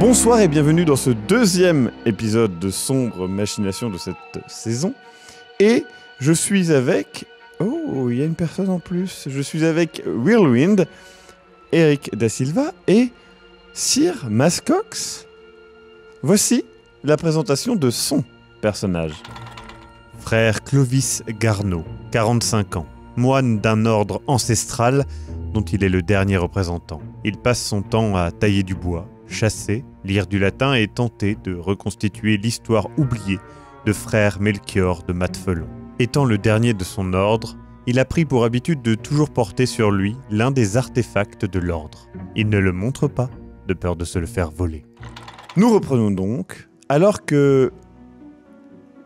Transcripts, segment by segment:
Bonsoir et bienvenue dans ce deuxième épisode de Sombre Machination de cette saison. Et je suis avec... Oh, il y a une personne en plus. Je suis avec Whirlwind, Eric Da Silva et Sir Mascox. Voici la présentation de son personnage. Frère Clovis Garneau, 45 ans, moine d'un ordre ancestral dont il est le dernier représentant. Il passe son temps à tailler du bois, chasser, lire du latin et tenter de reconstituer l'histoire oubliée de frère Melchior de Matfelon. Étant le dernier de son ordre, il a pris pour habitude de toujours porter sur lui l'un des artefacts de l'ordre. Il ne le montre pas, de peur de se le faire voler. Nous reprenons donc, alors que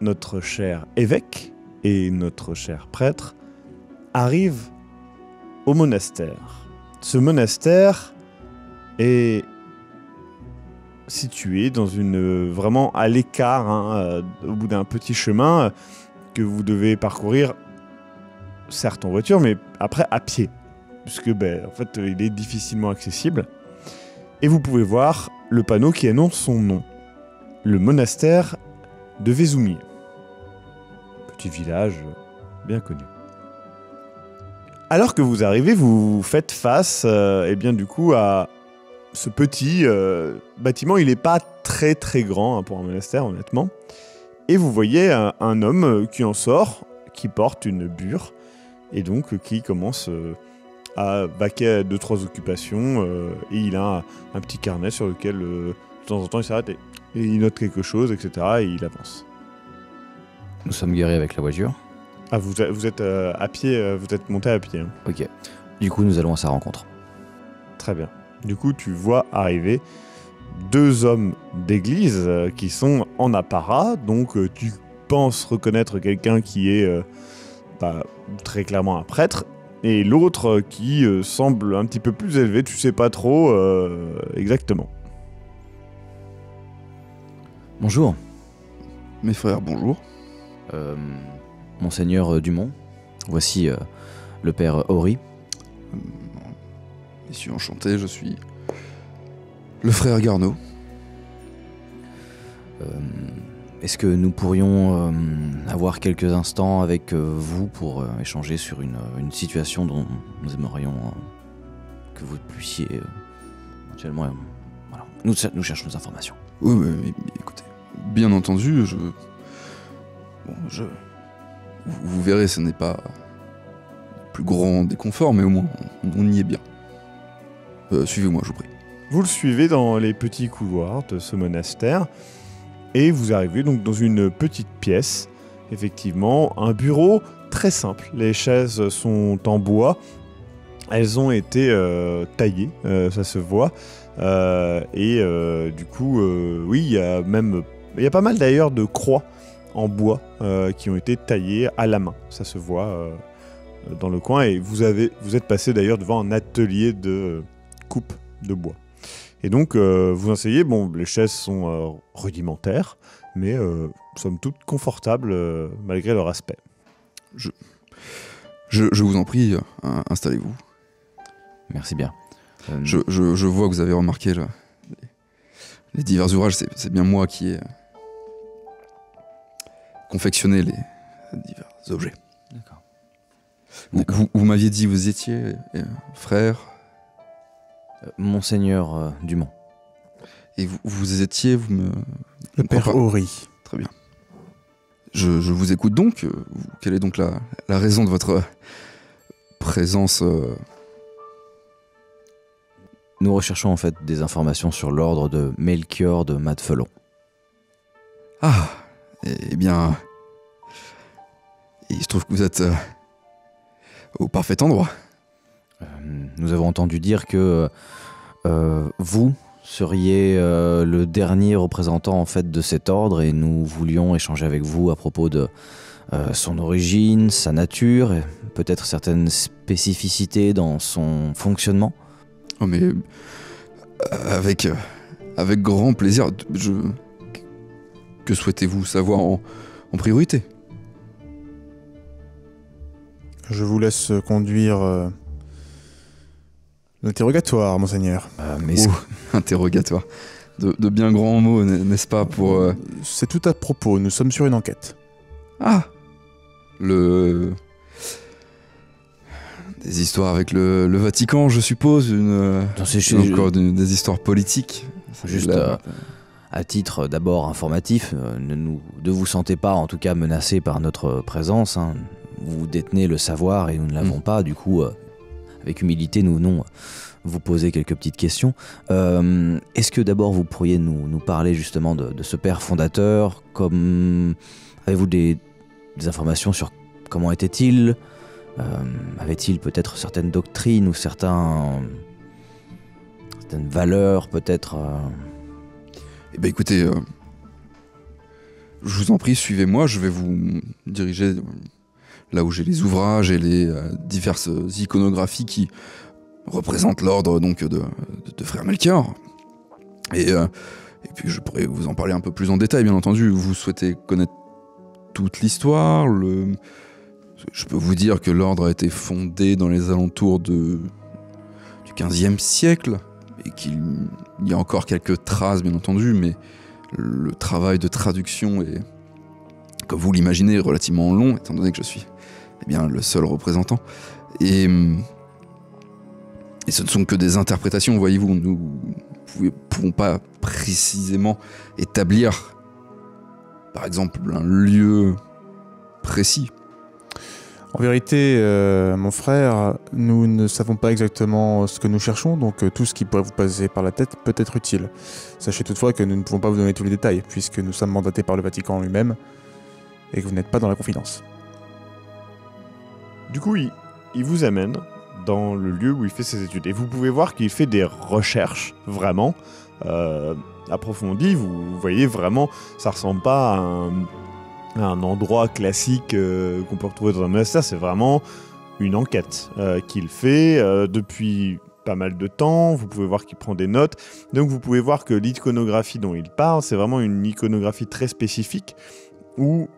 notre cher évêque et notre cher prêtre arrivent au monastère. Ce monastère est situé dans vraiment à l'écart, au bout d'un petit chemin que vous devez parcourir, certes en voiture, mais après à pied, puisque en fait, il est difficilement accessible. Et vous pouvez voir le panneau qui annonce son nom, le monastère de Vézoumier. Petit village bien connu. Alors que vous arrivez, vous faites face, à ce petit bâtiment. Il n'est pas très très grand pour un monastère, honnêtement. Et vous voyez un homme qui en sort, qui porte une bure, et donc qui commence à vaquer à 2-3 occupations. Et il a un petit carnet sur lequel, de temps en temps, il s'arrête et il note quelque chose, etc. Et il avance. Nous sommes garés avec la voiture. Ah, vous êtes à pied, vous êtes monté à pied. Hein. Ok. Du coup, nous allons à sa rencontre. Très bien. Du coup, tu vois arriver 2 hommes d'église qui sont en apparat. Donc, tu penses reconnaître quelqu'un qui est très clairement un prêtre. Et l'autre qui semble un petit peu plus élevé. Tu sais pas trop exactement. Bonjour. Mes frères, bonjour. Monseigneur Dumont, voici le père Horry. Messieurs, enchanté, je suis le frère Garneau. Est-ce que nous pourrions avoir quelques instants avec vous pour échanger sur une situation dont nous aimerions que vous puissiez éventuellement... voilà. Nous cherchons des informations. Oui, mais écoutez, bien entendu, vous verrez, ce n'est pas le plus grand déconfort, mais au moins, on y est bien. Suivez-moi, je vous prie. Vous le suivez dans les petits couloirs de ce monastère, et vous arrivez donc dans une petite pièce, effectivement, un bureau très simple. Les chaises sont en bois, elles ont été taillées, ça se voit, du coup, oui, il y a pas mal d'ailleurs de croix en bois qui ont été taillées à la main, ça se voit dans le coin, et vous êtes passé d'ailleurs devant un atelier de coupe de bois. Et donc, vous asseyez, les chaises sont rudimentaires, mais somme toute confortables malgré leur aspect. Je vous en prie, installez-vous. Merci bien. Je vois que vous avez remarqué les divers ouvrages, c'est bien moi qui ai confectionné les divers objets. D'accord. Vous m'aviez dit, vous étiez frère... Monseigneur Dumont. Et vous étiez, Le père Horry. Très bien. Je vous écoute donc. Quelle est donc la raison de votre présence Nous recherchons en fait des informations sur l'ordre de Melchior de Matfelon. Ah, eh bien... Il se trouve que vous êtes au parfait endroit. Nous avons entendu dire que vous seriez le dernier représentant en fait de cet ordre, et nous voulions échanger avec vous à propos de son origine, sa nature, et peut-être certaines spécificités dans son fonctionnement. Oh mais Avec grand plaisir. Que souhaitez-vous savoir en priorité? Je vous laisse conduire l'interrogatoire, monseigneur. Mais Interrogatoire. De bien grands mots, n'est-ce pas, pour... C'est tout à propos, nous sommes sur une enquête. Ah, des histoires avec le Vatican, je suppose, encore des histoires politiques. Juste à titre d'abord informatif, ne vous sentez pas en tout cas menacé par notre présence. Hein. Vous détenez le savoir et nous ne l'avons pas, du coup, avec humilité, nous venons vous poser quelques petites questions. Est-ce que d'abord vous pourriez nous parler justement de ce père fondateur? Avez-vous des informations sur comment était-il? Avait-il peut-être certaines doctrines ou certaines valeurs peut-être Eh bien écoutez, je vous en prie, suivez-moi, je vais vous diriger là où j'ai les ouvrages et les diverses iconographies qui représentent l'ordre donc de frère Melchior. Et puis je pourrais vous en parler un peu plus en détail, bien entendu. Vous souhaitez connaître toute l'histoire, Je peux vous dire que l'ordre a été fondé dans les alentours du XVe siècle, et qu'il y a encore quelques traces, bien entendu, mais le travail de traduction est, comme vous l'imaginez, relativement long, étant donné que je suis le seul représentant. Et ce ne sont que des interprétations, voyez-vous. Nous ne pouvons pas précisément établir, par exemple, un lieu précis. En vérité, mon frère, nous ne savons pas exactement ce que nous cherchons, donc tout ce qui pourrait vous passer par la tête peut être utile. Sachez toutefois que nous ne pouvons pas vous donner tous les détails, puisque nous sommes mandatés par le Vatican lui-même, et que vous n'êtes pas dans la confidence. Du coup, il vous amène dans le lieu où il fait ses études. Et vous pouvez voir qu'il fait des recherches, vraiment, approfondies. Vous voyez vraiment, ça ressemble pas à un endroit classique qu'on peut retrouver dans un monastère. C'est vraiment une enquête qu'il fait depuis pas mal de temps. Vous pouvez voir qu'il prend des notes. Donc vous pouvez voir que l'iconographie dont il parle, c'est vraiment une iconographie très spécifique où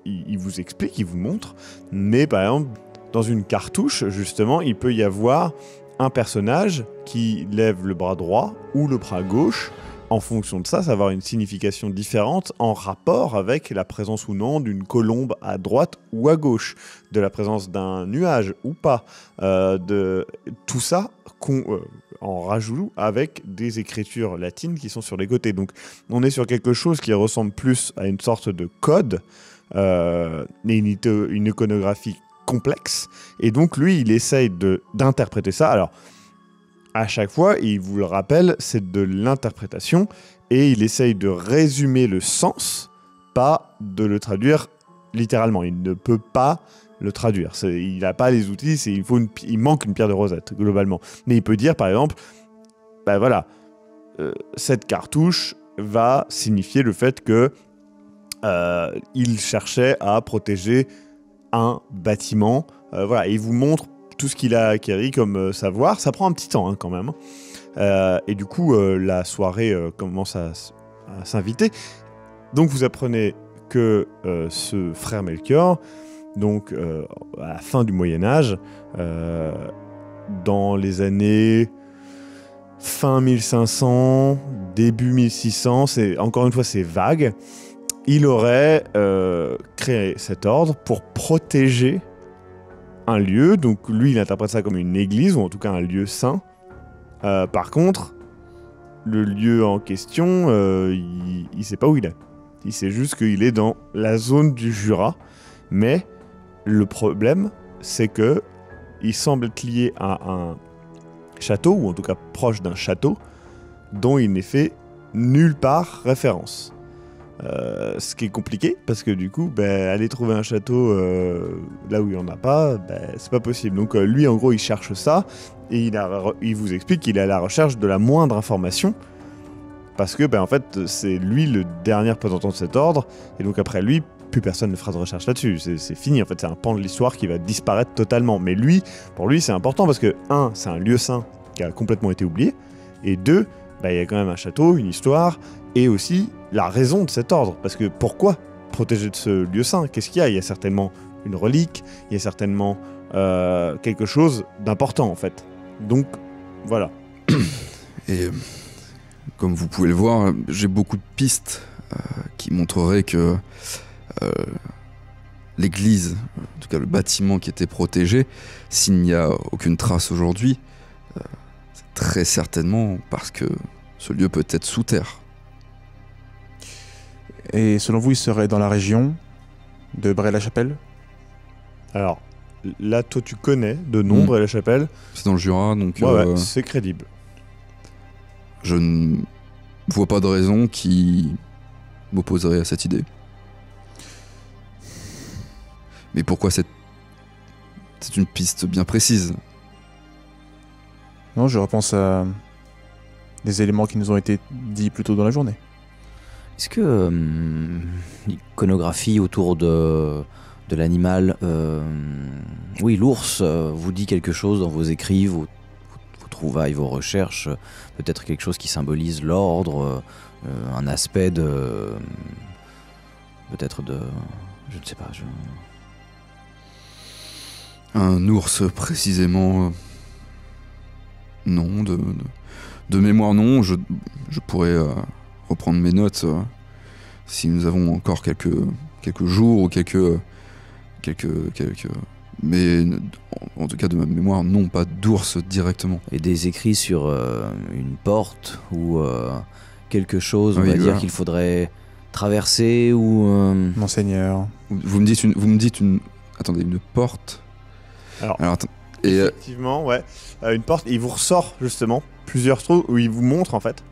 il vous explique, il vous montre. Mais par exemple, dans une cartouche, justement, il peut y avoir un personnage qui lève le bras droit ou le bras gauche. En fonction de ça, ça va avoir une signification différente en rapport avec la présence ou non d'une colombe à droite ou à gauche, de la présence d'un nuage ou pas, de tout ça en rajout avec des écritures latines qui sont sur les côtés. Donc on est sur quelque chose qui ressemble plus à une sorte de code, une iconographie complexe, et donc lui il essaye d'interpréter ça. Alors à chaque fois, il vous le rappelle, c'est de l'interprétation, et il essaye de résumer le sens, pas de le traduire littéralement. Il ne peut pas le traduire. Il n'a pas les outils, il manque une pierre de Rosette, globalement. Mais il peut dire, par exemple, cette cartouche va signifier le fait que il cherchait à protéger un bâtiment. Et il vous montre tout ce qu'il a acquis comme savoir. Ça prend un petit temps quand même. Et du coup, la soirée commence à s'inviter. Donc vous apprenez que ce frère Melchior, donc à la fin du Moyen-Âge, dans les années fin 1500, début 1600, encore une fois c'est vague, il aurait créé cet ordre pour protéger un lieu. Donc lui il interprète ça comme une église, ou en tout cas un lieu saint. Par contre, le lieu en question, il sait pas où il est. Il sait juste qu'il est dans la zone du Jura. Mais le problème, c'est que il semble être lié à un château, ou en tout cas proche d'un château, dont il n'est fait nulle part référence. Ce qui est compliqué, parce que du coup, aller trouver un château là où il n'y en a pas, c'est pas possible. Donc lui, en gros, il cherche ça, et il vous explique qu'il est à la recherche de la moindre information, parce que en fait, c'est lui le dernier représentant de cet ordre, et donc après lui, plus personne ne fera de recherche là-dessus. C'est fini, en fait, c'est un pan de l'histoire qui va disparaître totalement. Mais lui, pour lui, c'est important, parce que, c'est un lieu saint qui a complètement été oublié, et 2, il y a quand même un château, une histoire, et aussi la raison de cet ordre. Parce que pourquoi protéger de ce lieu saint? Qu'est-ce qu'il y a? Il y a certainement une relique, il y a certainement quelque chose d'important en fait. Donc voilà. Et comme vous pouvez le voir, j'ai beaucoup de pistes qui montreraient que l'église, en tout cas le bâtiment qui était protégé, s'il n'y a aucune trace aujourd'hui, c'est très certainement parce que ce lieu peut être sous terre. Et selon vous, il serait dans la région de Bray-la-Chapelle? Alors là, toi tu connais de nom Bray-la-Chapelle. C'est dans le Jura, donc ouais, c'est crédible. Je ne vois pas de raison qui m'opposerait à cette idée. Mais pourquoi c'est une piste bien précise? Non, je repense à des éléments qui nous ont été dits plus tôt dans la journée. Est-ce que l'iconographie autour de l'animal, oui, l'ours, vous dit quelque chose dans vos écrits, vos trouvailles, vos recherches, peut-être quelque chose qui symbolise l'ordre, un aspect de... peut-être de... je ne sais pas, Un ours, précisément... non, de mémoire, non. Je pourrais reprendre mes notes si nous avons encore quelques jours ou quelques... Mais en tout cas, de ma mémoire, non, pas d'ours directement. Et des écrits sur une porte ou quelque chose, on Oui, va voilà. dire qu'il faudrait traverser ou... Monseigneur. Vous me dites une... Attendez, une porte. Alors, attends. Et effectivement, ouais. Une porte, il vous ressort justement plusieurs trous où il vous montre en fait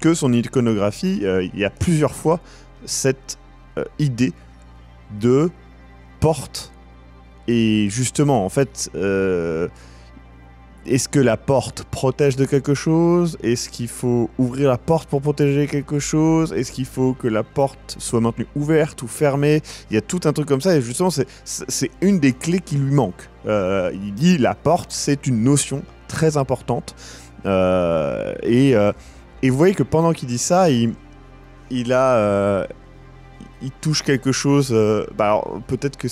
que son iconographie, il y a plusieurs fois cette idée de porte. Et justement, en fait, est-ce que la porte protège de quelque chose? Est-ce qu'il faut ouvrir la porte pour protéger quelque chose? Est-ce qu'il faut que la porte soit maintenue ouverte ou fermée? Il y a tout un truc comme ça et justement, c'est une des clés qui lui manque. Il dit la porte, c'est une notion très importante. Et vous voyez que pendant qu'il dit ça, il touche quelque chose. Alors peut-être que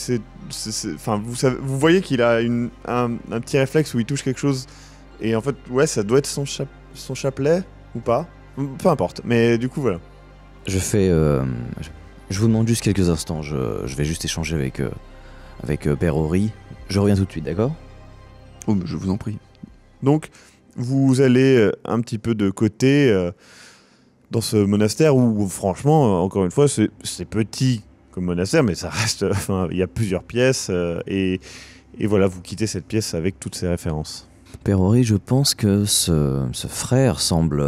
enfin, vous voyez qu'il a un petit réflexe où il touche quelque chose. Et en fait, ouais, ça doit être son chapelet ou pas. Peu importe. Mais du coup, voilà. Je vous demande juste quelques instants. Je vais juste échanger avec Père Horry. Je reviens tout de suite, d'accord? oh, mais je vous en prie. Donc, vous allez un petit peu de côté dans ce monastère où, franchement, encore une fois, c'est petit comme monastère, mais ça reste... Enfin, il y a plusieurs pièces et voilà, vous quittez cette pièce avec toutes ces références. Père Horry, je pense que ce frère semble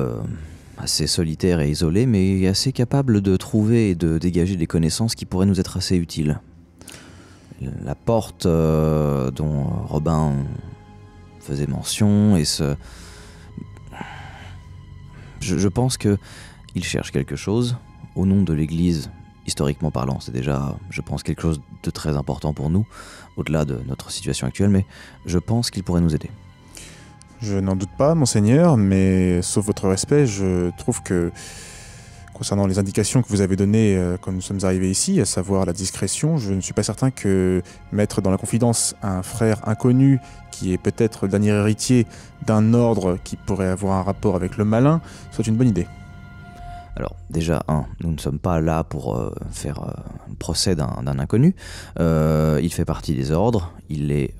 assez solitaire et isolé, mais assez capable de trouver et de dégager des connaissances qui pourraient nous être assez utiles. La porte dont Robin faisait mention et je pense que il cherche quelque chose au nom de l'Église. Historiquement parlant, c'est déjà, je pense, quelque chose de très important pour nous, au-delà de notre situation actuelle, mais je pense qu'il pourrait nous aider. Je n'en doute pas, monseigneur, mais sauf votre respect, je trouve que concernant les indications que vous avez données quand nous sommes arrivés ici, à savoir la discrétion, je ne suis pas certain que mettre dans la confidence un frère inconnu qui est peut-être le dernier héritier d'un ordre qui pourrait avoir un rapport avec le malin soit une bonne idée. Alors déjà, nous ne sommes pas là pour faire un procès d'un inconnu. Il fait partie des ordres, il est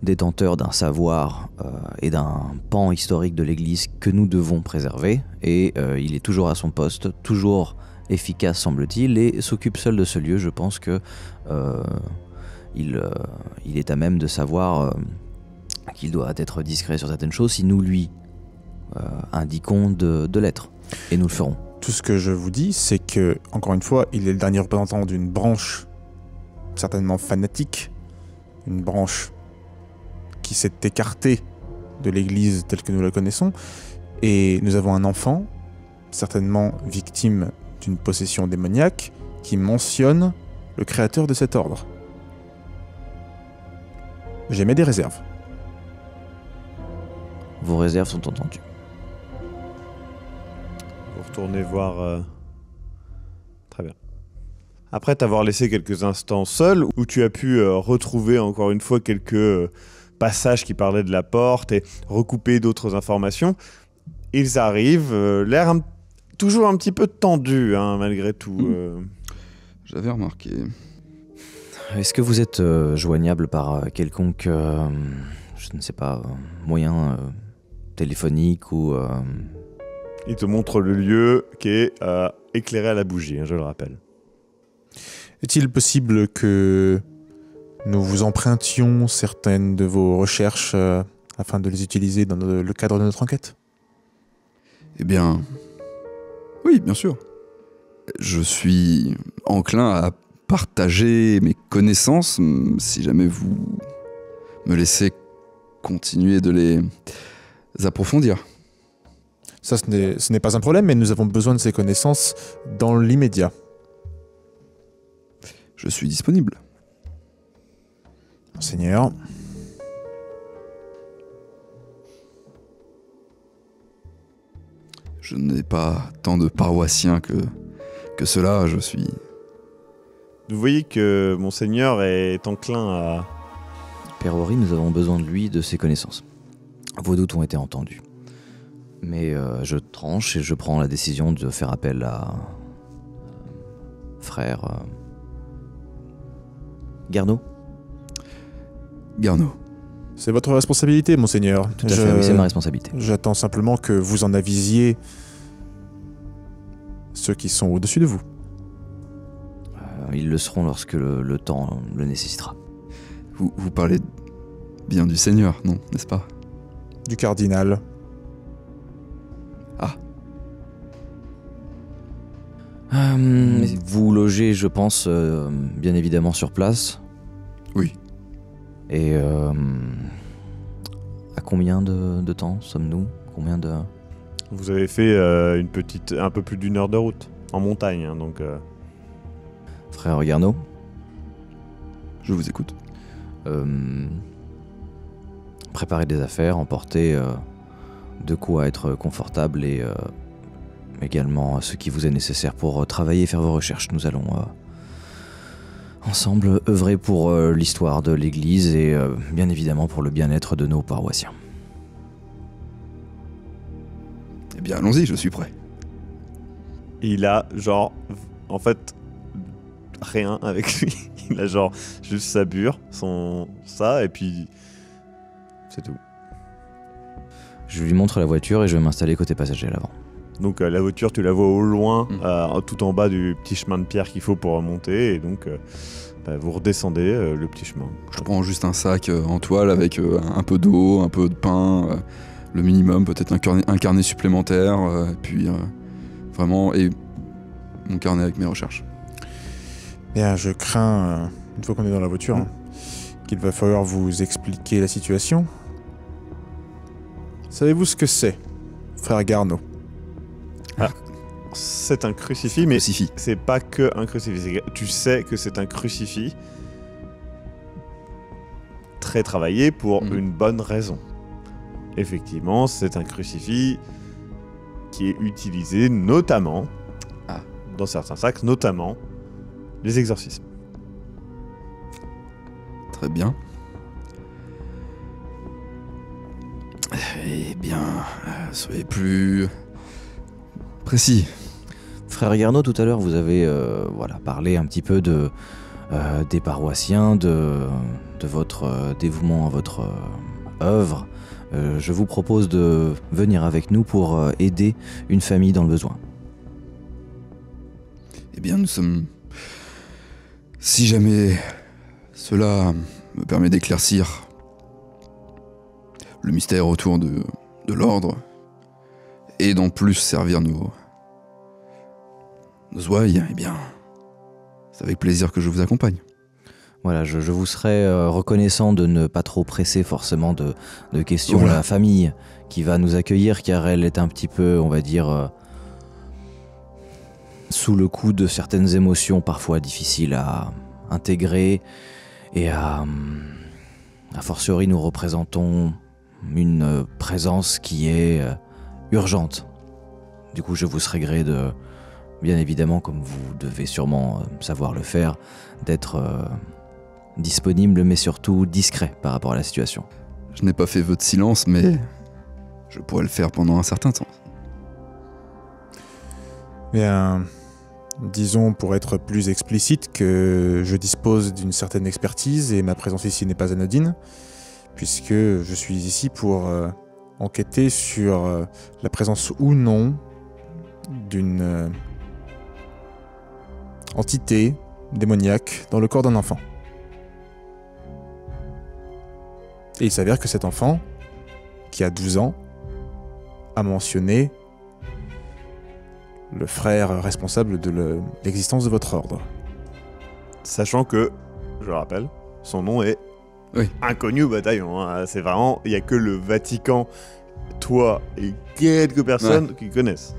détenteur d'un savoir et d'un pan historique de l'Église que nous devons préserver, et il est toujours à son poste, toujours efficace semble-t-il, et s'occupe seul de ce lieu. Je pense que il est à même de savoir qu'il doit être discret sur certaines choses si nous lui indiquons de l'être. Et nous le ferons. Tout ce que je vous dis, c'est que, encore une fois, il est le dernier représentant d'une branche certainement fanatique, une branche qui s'est écartée de l'Église telle que nous la connaissons, et nous avons un enfant, certainement victime d'une possession démoniaque, qui mentionne le créateur de cet ordre. J'émets des réserves. Vos réserves sont entendues. retournez voir... Très bien. Après t'avoir laissé quelques instants seul, où tu as pu retrouver encore une fois quelques passages qui parlaient de la porte et recouper d'autres informations, ils arrivent, toujours un petit peu tendu, hein, malgré tout. J'avais remarqué. Est-ce que vous êtes joignable par quelconque, je ne sais pas, moyen téléphonique ou... Il te montre le lieu qui est éclairé à la bougie, hein, je le rappelle. Est-il possible que nous vous empruntions certaines de vos recherches afin de les utiliser dans le cadre de notre enquête ? Eh bien... Oui, bien sûr. Je suis enclin à partager mes connaissances si jamais vous me laissez continuer de les approfondir. Ça, ce n'est pas un problème, mais nous avons besoin de ces connaissances dans l'immédiat. Je suis disponible. Monseigneur. Je n'ai pas tant de paroissiens que cela, je suis... Vous voyez que Monseigneur est enclin à... Père Rory, nous avons besoin de lui, de ses connaissances. Vos doutes ont été entendus. Mais je tranche et je prends la décision de faire appel à... frère... Garneau. Garneau. C'est votre responsabilité, Monseigneur. Tout à fait, oui, c'est ma responsabilité. J'attends simplement que vous en avisiez ceux qui sont au-dessus de vous. Ils le seront lorsque le temps le nécessitera. Vous parlez bien du Seigneur, non, n'est-ce pas? Du cardinal. Ah. Vous logez, je pense, bien évidemment sur place. Oui. Et à combien de temps sommes-nous? Combien de... Vous avez fait un peu plus d'1 heure de route, en montagne, hein, donc... Frère Garneau, Je vous écoute. préparer des affaires, emporter de quoi être confortable et également ce qui vous est nécessaire pour travailler et faire vos recherches. Nous allons ensemble œuvrer pour l'histoire de l'Église et bien évidemment pour le bien-être de nos paroissiens. Eh bien, allons-y, je suis prêt. Il a, genre, en fait, rien avec lui. Il a, genre, juste sa bure, ça, et puis... C'est tout. Je lui montre la voiture et je vais m'installer côté passager à l'avant. Donc la voiture, tu la vois au loin, tout en bas du petit chemin de pierre qu'il faut pour remonter, et donc vous redescendez le petit chemin. Je prends juste un sac en toile avec un peu d'eau, un peu de pain, le minimum, peut-être un carnet supplémentaire, puis vraiment, et mon carnet avec mes recherches. Bien, je crains, une fois qu'on est dans la voiture, qu'il va falloir vous expliquer la situation. Savez-vous ce que c'est, frère Garneau? C'est un crucifix, mais Crucifix. c'est pas que un crucifix. Tu sais que c'est un crucifix très travaillé pour une bonne raison. Effectivement, c'est un crucifix qui est utilisé notamment, dans certains sacs, notamment les exorcismes. Très bien. Eh bien, soyez plus précis. Frère Garneau, tout à l'heure, vous avez parlé un petit peu des paroissiens, de votre dévouement à votre œuvre. Je vous propose de venir avec nous pour aider une famille dans le besoin. Eh bien, nous sommes... Si jamais cela me permet d'éclaircir le mystère autour de l'ordre, et d'en plus servir nos ouailles, eh bien, c'est avec plaisir que je vous accompagne. Voilà, je vous serais reconnaissant de ne pas trop presser forcément de questions Voilà. à la famille qui va nous accueillir, car elle est un petit peu, on va dire, sous le coup de certaines émotions parfois difficiles à intégrer, et a fortiori nous représentons une présence qui est urgente Du coup, je vous serais gré de, bien évidemment, comme vous devez sûrement savoir le faire, d'être disponible, mais surtout discret par rapport à la situation. Je n'ai pas fait vœu de silence, mais je pourrais le faire pendant un certain temps. Bien, disons pour être plus explicite que je dispose d'une certaine expertise et ma présence ici n'est pas anodine, puisque je suis ici pour enquêter sur la présence ou non d'une entité démoniaque dans le corps d'un enfant. Et il s'avère que cet enfant, qui a 12 ans, a mentionné le frère responsable de l'existence de votre ordre. Sachant que, je le rappelle, son nom est inconnu au bataillon. Hein. C'est vraiment, il n'y a que le Vatican, toi et quelques personnes qui connaissent.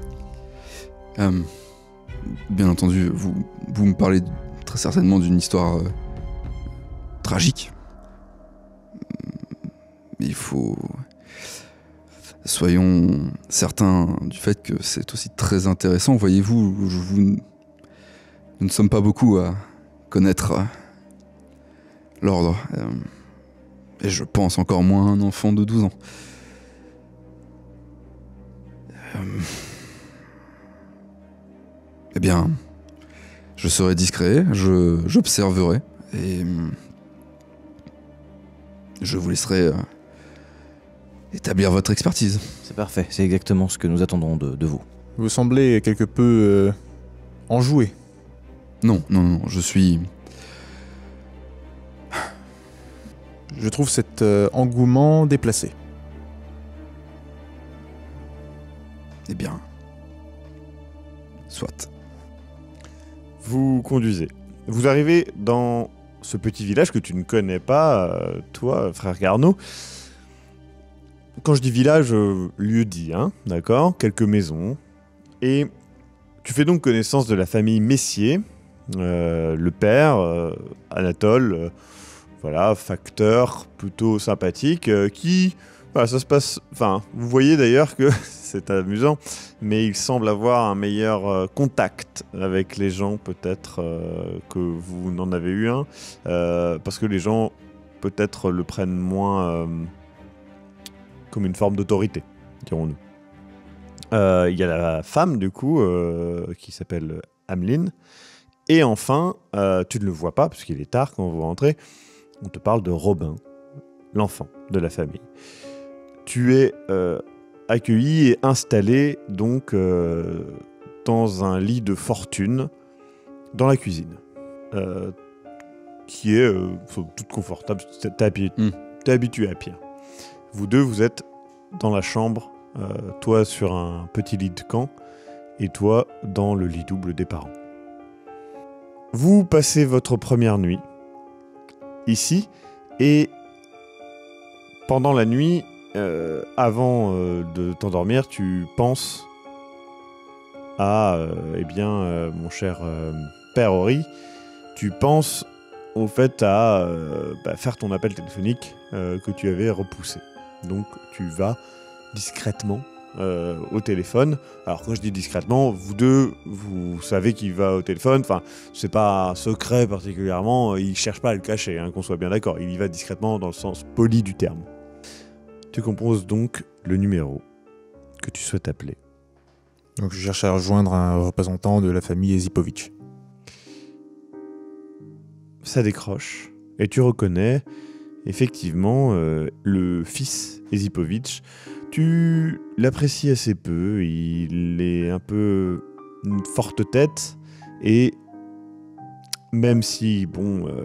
Bien entendu, vous me parlez très certainement d'une histoire tragique. Mais il faut... Soyons certains du fait que c'est aussi très intéressant. Voyez-vous, nous ne sommes pas beaucoup à connaître l'ordre. Et je pense encore moins à un enfant de 12 ans. Eh bien, je serai discret, j'observerai, et je vous laisserai établir votre expertise. C'est parfait, c'est exactement ce que nous attendons de vous. Vous semblez quelque peu enjoué. Non, je suis... Je trouve cet engouement déplacé. Eh bien... Soit. Vous conduisez. Vous arrivez dans ce petit village que tu ne connais pas, toi, frère Garneau. Quand je dis village, lieu dit, hein, d'accord ? Quelques maisons. Et tu fais donc connaissance de la famille Messier, le père, Anatole, voilà, facteur plutôt sympathique, qui... Voilà, ça se passe... Enfin, vous voyez d'ailleurs que c'est amusant, mais il semble avoir un meilleur contact avec les gens, peut-être, que vous n'en avez eu un, parce que les gens, peut-être, le prennent moins comme une forme d'autorité, dirons-nous. Il y a la femme, du coup, qui s'appelle Ameline, et enfin, tu ne le vois pas, puisqu'il est tard quand vous rentrez, on te parle de Robin, l'enfant de la famille. Tu es accueilli et installé donc dans un lit de fortune dans la cuisine, qui est toute confortable. T'es habitué à Pierre. Vous deux, vous êtes dans la chambre, toi sur un petit lit de camp et toi dans le lit double des parents. Vous passez votre première nuit ici et pendant la nuit, avant de t'endormir, tu penses à, mon cher père Ori, tu penses au fait à faire ton appel téléphonique que tu avais repoussé. Donc tu vas discrètement au téléphone. Alors quand je dis discrètement, vous deux, vous savez qu'il va au téléphone. Enfin, c'est pas un secret particulièrement. Il cherche pas à le cacher, hein, qu'on soit bien d'accord. Il y va discrètement dans le sens poli du terme. Tu composes donc le numéro que tu souhaites appeler. Donc je cherche à rejoindre un représentant de la famille Ezipovitch. Ça décroche et tu reconnais effectivement le fils Ezipovitch. Tu l'apprécies assez peu, il est un peu une forte tête et même si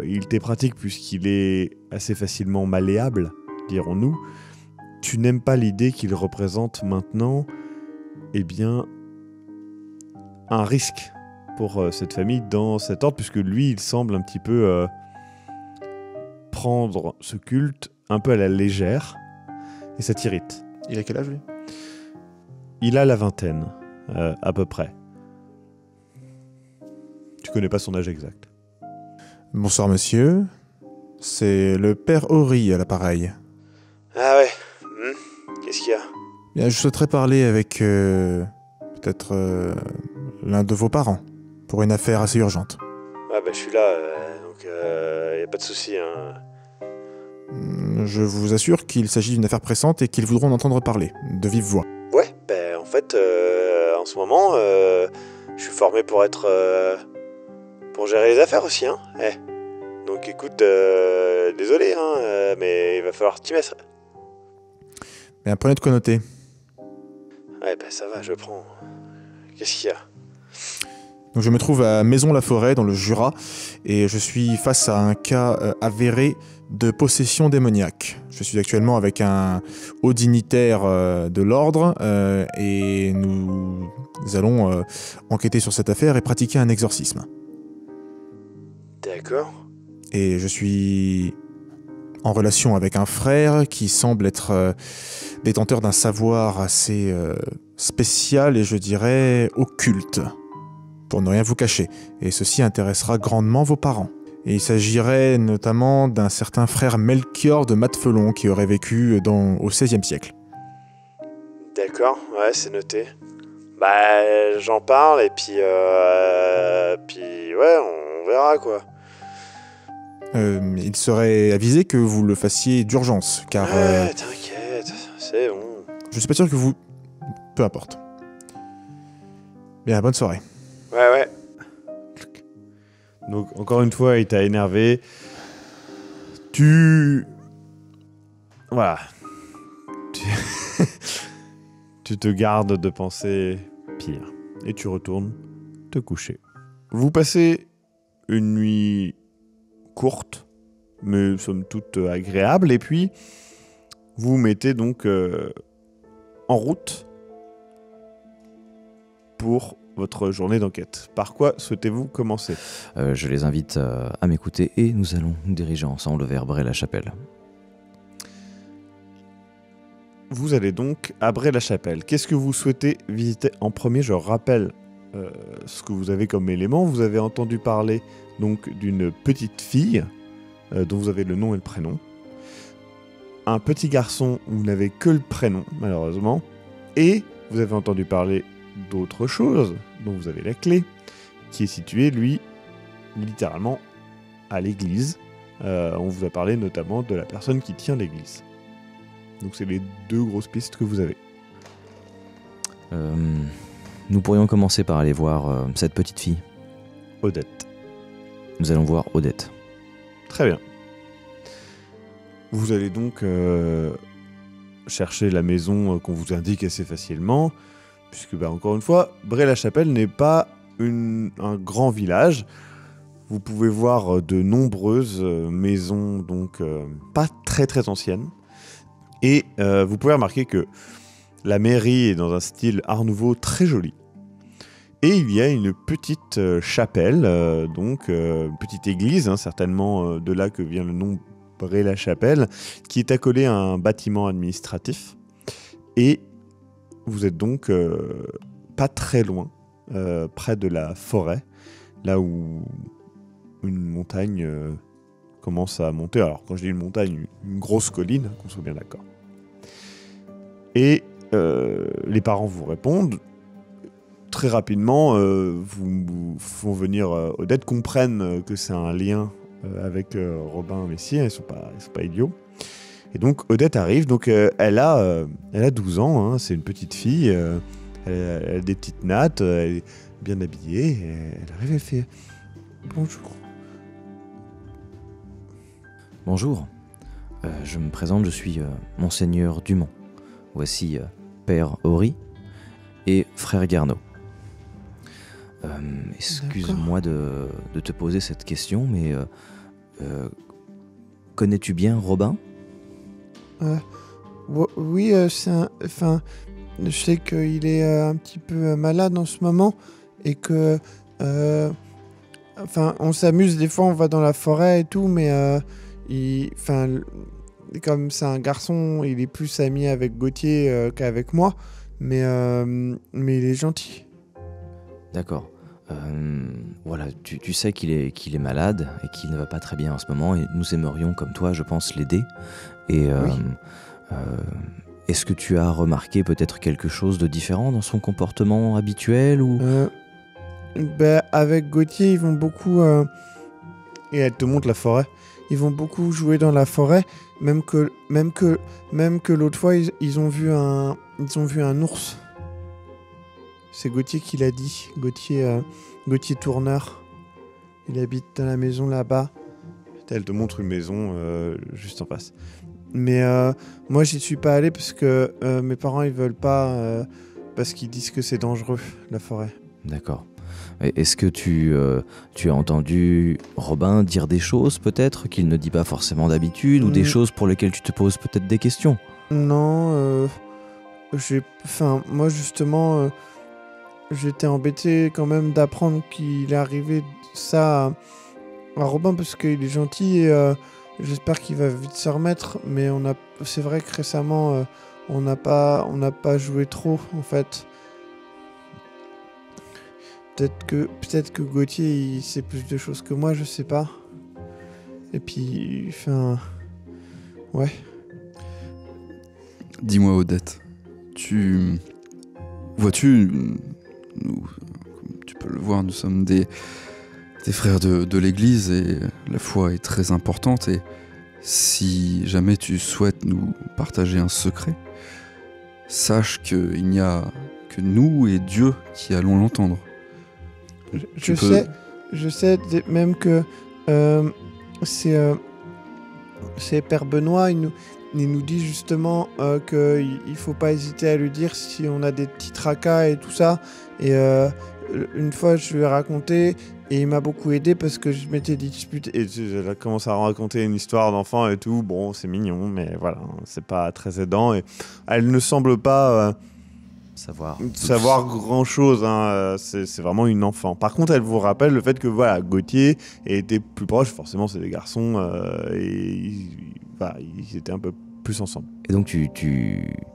il t'est pratique puisqu'il est assez facilement malléable, dirons-nous, tu n'aimes pas l'idée qu'il représente maintenant un risque pour cette famille dans cet ordre, puisque lui, il semble un petit peu prendre ce culte un peu à la légère, et ça t'irrite. Il a quel âge, lui ? Il a la vingtaine, à peu près. Tu connais pas son âge exact. Bonsoir, monsieur. C'est le père Ori à l'appareil. Ah ouais. Qu'est-ce qu'il y a ? Bien, je souhaiterais parler avec peut-être l'un de vos parents, pour une affaire assez urgente. Ah bah je suis là, donc y a pas de souci. Hein. Je vous assure qu'il s'agit d'une affaire pressante et qu'ils voudront en entendre parler, de vive voix. Ouais, bah en fait, en ce moment, je suis formé pour être... pour gérer les affaires aussi, hein. Donc écoute, désolé, hein, mais il va falloir t'y mettre. Mais apprenez de quoi noter. Ouais, bah ça va, je prends. Qu'est-ce qu'il y a? Donc je me trouve à Maison-la-Forêt, dans le Jura, et je suis face à un cas avéré de possession démoniaque. Je suis actuellement avec un haut dignitaire de l'ordre, et nous allons enquêter sur cette affaire et pratiquer un exorcisme. D'accord. Et je suis en relation avec un frère qui semble être détenteur d'un savoir assez spécial et je dirais occulte, pour ne rien vous cacher. Et ceci intéressera grandement vos parents. Et il s'agirait notamment d'un certain frère Melchior de Matfelon qui aurait vécu au XVIe siècle. D'accord, ouais, c'est noté. Bah, j'en parle et puis ouais, on verra quoi. Il serait avisé que vous le fassiez d'urgence, car Ouais, t'inquiète, c'est bon. je suis pas sûr que vous... Peu importe. Bien, bonne soirée. Ouais. Donc, encore une fois, il t'a énervé. Voilà. Tu te gardes de penser pire. Et tu retournes te coucher. Vous passez une nuit courte, mais somme toute agréable. Et puis, vous vous mettez donc en route pour votre journée d'enquête. Par quoi souhaitez-vous commencer ? Je les invite à m'écouter et nous allons nous diriger ensemble vers Bray-la-Chapelle. Vous allez donc à Bray-la-Chapelle. Qu'est-ce que vous souhaitez visiter en premier ? Je rappelle ce que vous avez comme élément. Vous avez entendu parler donc d'une petite fille dont vous avez le nom et le prénom. Un petit garçon, vous n'avez que le prénom, malheureusement. Et vous avez entendu parler d'autre chose, dont vous avez la clé, qui est situé, lui, littéralement à l'église. On vous a parlé notamment de la personne qui tient l'église. Donc c'est les deux grosses pistes que vous avez. Nous pourrions commencer par aller voir cette petite fille. Odette. Nous allons voir Odette. Très bien. Vous allez donc chercher la maison qu'on vous indique assez facilement, puisque, encore une fois, Bray-la-Chapelle n'est pas un grand village. Vous pouvez voir de nombreuses maisons, donc pas très très anciennes. Et vous pouvez remarquer que la mairie est dans un style art nouveau très joli. Et il y a une petite chapelle, donc une petite église, hein, certainement de là que vient le nom Bray-la-Chapelle, qui est accolée à un bâtiment administratif. Et vous êtes donc pas très loin, près de la forêt, là où une montagne commence à monter. Alors quand je dis une montagne, une grosse colline, qu'on soit bien d'accord. Et les parents vous répondent. Très rapidement, vous font venir Odette, comprennent que c'est un lien avec Robin Messier, ils sont pas idiots. Et donc Odette arrive, donc elle a 12 ans, hein, c'est une petite fille, elle a des petites nattes, elle est bien habillée, et elle arrive, elle fait « Bonjour ». Bonjour, je me présente, je suis Monseigneur Dumont. Voici Père Horry et Frère Garneau. Excuse-moi de te poser cette question, mais connais-tu bien Robin ? Oui, je sais qu'il est un petit peu malade en ce moment et que, on s'amuse des fois, on va dans la forêt et tout, mais comme c'est un garçon, il est plus ami avec Gauthier qu'avec moi, mais il est gentil. D'accord. Voilà, tu sais qu'il est malade et qu'il ne va pas très bien en ce moment et nous aimerions, comme toi, je pense, l'aider. Et est-ce que tu as remarqué peut-être quelque chose de différent dans son comportement habituel ou... Avec Gauthier, ils vont beaucoup... Et elle te montre la forêt. Ils vont beaucoup jouer dans la forêt, même que l'autre fois, ils ont vu un ours. C'est Gauthier qui l'a dit. Gauthier Tourneur. Il habite dans la maison là-bas. Elle te montre une maison juste en face. Mais moi, j'y suis pas allé parce que mes parents, ils veulent pas... parce qu'ils disent que c'est dangereux, la forêt. D'accord. Est-ce que tu as entendu Robin dire des choses peut-être qu'il ne dit pas forcément d'habitude ou des choses pour lesquelles tu te poses peut-être des questions? Non, moi justement, j'étais embêté quand même d'apprendre qu'il est arrivé ça à Robin parce qu'il est gentil et j'espère qu'il va vite se remettre. Mais c'est vrai que récemment, on n'a pas joué trop en fait. Peut-être que Gauthier il sait plus de choses que moi, je sais pas. Et puis, ouais. Dis-moi, Odette, vois-tu, nous, comme tu peux le voir, nous sommes des frères de l'Église et la foi est très importante. Et si jamais tu souhaites nous partager un secret, sache qu'il n'y a que nous et Dieu qui allons l'entendre. Je sais même que c'est Père Benoît, il nous dit justement qu'il faut pas hésiter à lui dire si on a des petits tracas et tout ça. Et une fois, je lui ai raconté et il m'a beaucoup aidé parce que je m'étais disputé. Et elle a commencé à raconter une histoire d'enfant et tout. Bon, c'est mignon, mais voilà, c'est pas très aidant. Et elle ne semble pas... savoir grand chose, hein. C'est vraiment une enfant. Par contre, elle vous rappelle le fait que voilà, Gauthier était plus proche, forcément c'est des garçons, et ils étaient un peu plus ensemble. Et donc tu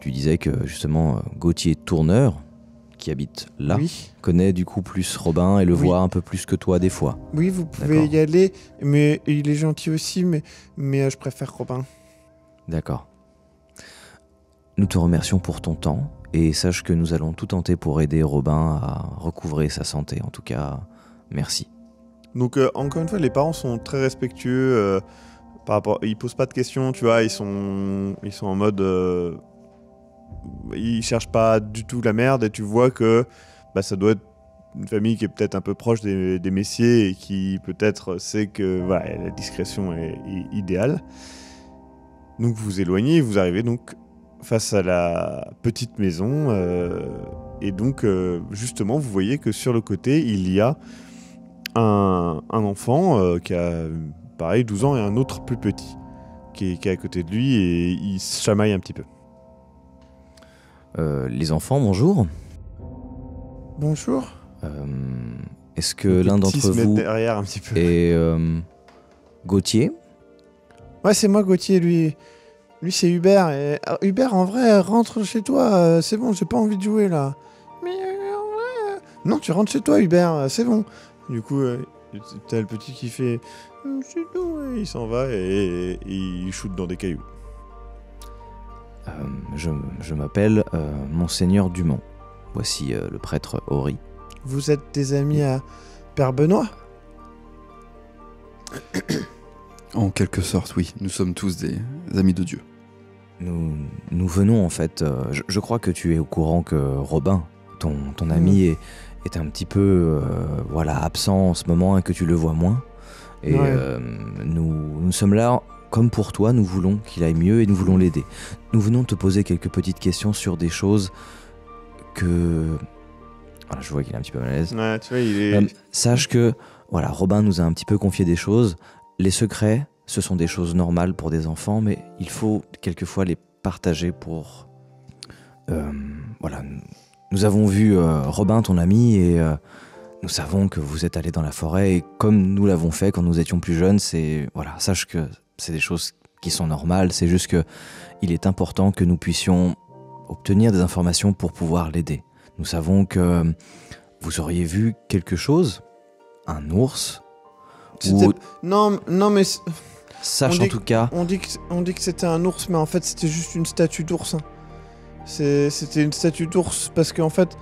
disais que justement Gauthier Tourneur, qui habite là, Oui. connaît du coup plus Robin et le voit un peu plus que toi des fois. Oui, vous pouvez y aller, mais il est gentil aussi, mais je préfère Robin. D'accord. Nous te remercions pour ton temps. Et sache que nous allons tout tenter pour aider Robin à recouvrer sa santé. En tout cas, merci. Donc encore une fois, les parents sont très respectueux par rapport. Ils posent pas de questions, tu vois. Ils sont en mode. Ils cherchent pas du tout la merde et tu vois que ça doit être une famille qui est peut-être un peu proche des messiers et qui peut-être sait que voilà, la discrétion est idéale. Donc vous vous éloignez, vous arrivez donc face à la petite maison et donc justement vous voyez que sur le côté il y a un enfant qui a pareil 12 ans et un autre plus petit qui est à côté de lui et il se chamaille un petit peu. Les enfants, bonjour. Bonjour. Est-ce que l'un d'entre vous derrière un petit peu. est Gauthier? Ouais, c'est moi Gauthier, lui c'est Hubert. Et, Hubert, en vrai, rentre chez toi, c'est bon, j'ai pas envie de jouer là. Mais en vrai... Non, tu rentres chez toi Hubert, c'est bon. Du coup, t'as le petit qui fait... C'est tout, et il s'en va et il shoot dans des cailloux. Je m'appelle Monseigneur Dumont. Voici le prêtre Horry. Vous êtes des amis à Père Benoît? En quelque sorte, oui. Nous sommes tous des amis de Dieu. Nous venons en fait... je crois que tu es au courant que Robin, ton ami, est un petit peu absent en ce moment et que tu le vois moins. Et nous sommes là, comme pour toi, nous voulons qu'il aille mieux et nous voulons l'aider. Nous venons te poser quelques petites questions sur des choses que... Voilà, je vois qu'il est un petit peu mal à l'aise. Ouais, tu vois, il est... sache que Robin nous a un petit peu confié des choses. Les secrets, ce sont des choses normales pour des enfants, mais il faut quelquefois les partager pour... Nous avons vu Robin, ton ami, et nous savons que vous êtes allé dans la forêt, et comme nous l'avons fait quand nous étions plus jeunes, sache que c'est des choses qui sont normales, c'est juste que il est important que nous puissions obtenir des informations pour pouvoir l'aider. Nous savons que vous auriez vu quelque chose, un ours, ou... Non, mais... Sache en tout cas... On dit que c'était un ours, mais en fait c'était juste une statue d'ours. Hein. C'était une statue d'ours parce qu'en fait,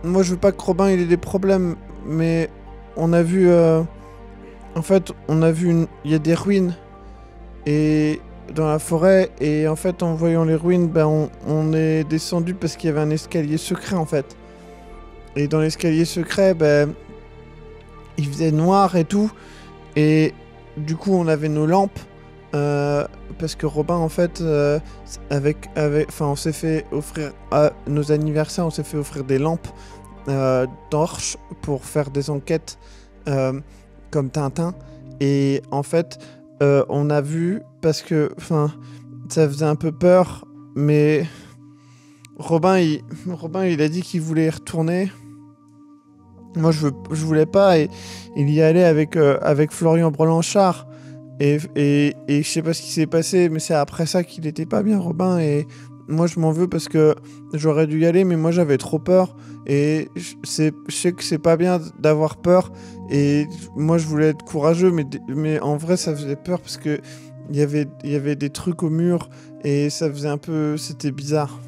moi je veux pas que Robin il ait des problèmes, mais on a vu, en fait, il y a des ruines et dans la forêt et en fait en voyant les ruines, ben on est descendu parce qu'il y avait un escalier secret en fait. Et dans l'escalier secret, ben il faisait noir et tout et du coup on avait nos lampes. Parce que Robin en fait on s'est fait offrir à nos anniversaires, on s'est fait offrir des lampes torches pour faire des enquêtes comme Tintin et en fait on a vu parce que ça faisait un peu peur mais Robin il a dit qu'il voulait y retourner. Moi je voulais pas et il y allait avec Florian Brelanchard. Et je sais pas ce qui s'est passé, mais c'est après ça qu'il était pas bien, Robin. Et moi, je m'en veux parce que j'aurais dû y aller, mais moi, j'avais trop peur. Et je sais que c'est pas bien d'avoir peur. Et moi, je voulais être courageux, mais en vrai, ça faisait peur parce que il y avait des trucs au mur et ça faisait un peu... C'était bizarre.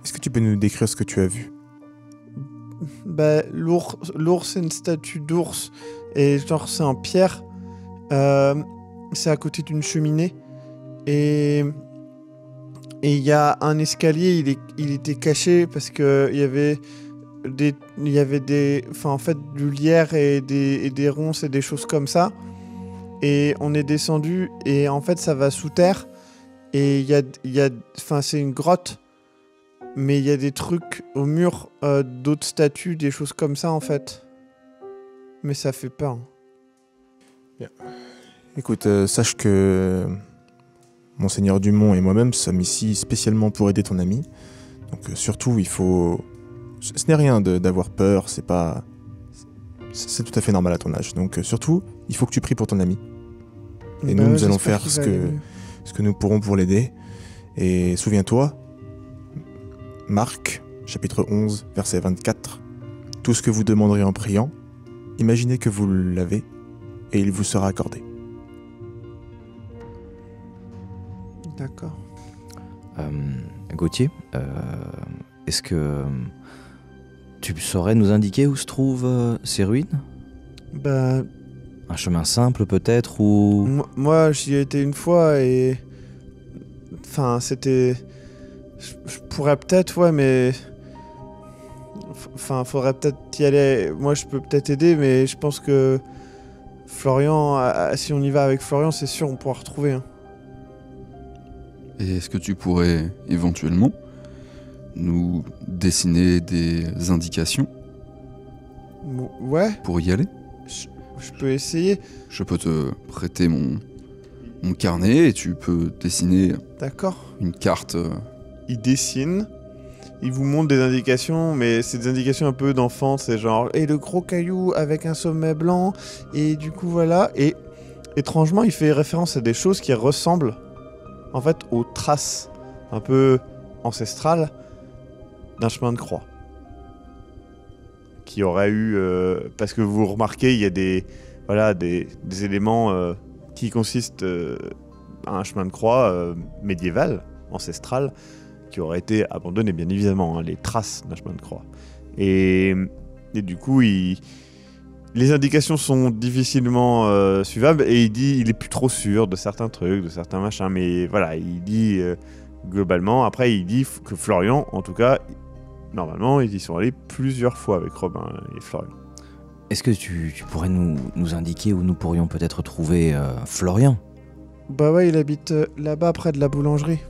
Est-ce que tu peux nous décrire ce que tu as vu? Bah, l'ours, c'est une statue d'ours. Et genre, c'est en pierre. C'est à côté d'une cheminée et il y a un escalier, il était caché parce que il y avait du lierre et des ronces et des choses comme ça et on est descendu et en fait ça va sous terre et c'est une grotte mais il y a des trucs au mur, d'autres statues, des choses comme ça en fait, mais ça fait peur. Écoute, sache que Monseigneur Dumont et moi-même sommes ici spécialement pour aider ton ami. Donc surtout, il faut... Ce n'est rien d'avoir peur, c'est pas... C'est tout à fait normal à ton âge. Donc surtout, il faut que tu pries pour ton ami. Et nous allons faire ce que nous pourrons pour l'aider. Et souviens-toi, Marc, chapitre 11, verset 24. Tout ce que vous demanderez en priant, imaginez que vous l'avez et il vous sera accordé. D'accord. Gauthier, est-ce que tu saurais nous indiquer où se trouvent ces ruines? Bah, un chemin simple peut-être ou... Moi j'y ai été une fois et... c'était... Je pourrais peut-être, ouais, mais... faudrait peut-être y aller. Moi je peux peut-être aider, mais je pense que... Florian, si on y va avec Florian, c'est sûr on pourra retrouver. Hein. Et est-ce que tu pourrais éventuellement nous dessiner des indications Ouais. Pour y aller? Je peux essayer. Je peux te prêter mon carnet et tu peux dessiner D'accord. une carte. Il dessine, il vous montre des indications, mais c'est des indications un peu d'enfant, c'est genre et le gros caillou avec un sommet blanc, et du coup voilà, et étrangement il fait référence à des choses qui ressemblent en fait aux traces un peu ancestrales d'un chemin de croix. Qui aurait eu, parce que vous remarquez, il y a des éléments qui consistent à un chemin de croix médiéval, ancestral, qui aurait été abandonné, bien évidemment, hein, les traces d'un chemin de croix. Et du coup, les indications sont difficilement suivables, et il est plus trop sûr de certains trucs, de certains machins, mais voilà, il dit globalement, après il dit que Florian, en tout cas, normalement, ils y sont allés plusieurs fois avec Robin et Florian. Est-ce que tu pourrais nous indiquer où nous pourrions peut-être trouver Florian? Bah ouais, il habite là-bas, près de la boulangerie.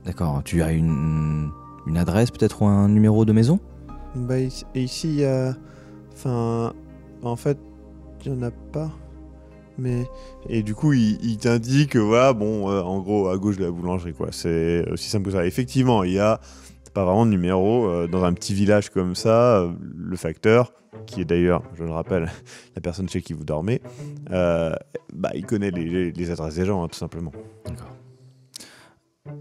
D'accord, tu as une adresse peut-être ou un numéro de maison? Bah ici, il y a... en fait, il n'y en a pas. Mais... Et du coup, il t'indique, voilà, en gros, à gauche de la boulangerie, quoi. C'est aussi simple que ça. Effectivement, il y a pas vraiment de numéro. Dans un petit village comme ça, le facteur, qui est d'ailleurs, je le rappelle, la personne chez qui vous dormez, il connaît les adresses des gens, hein, tout simplement. D'accord.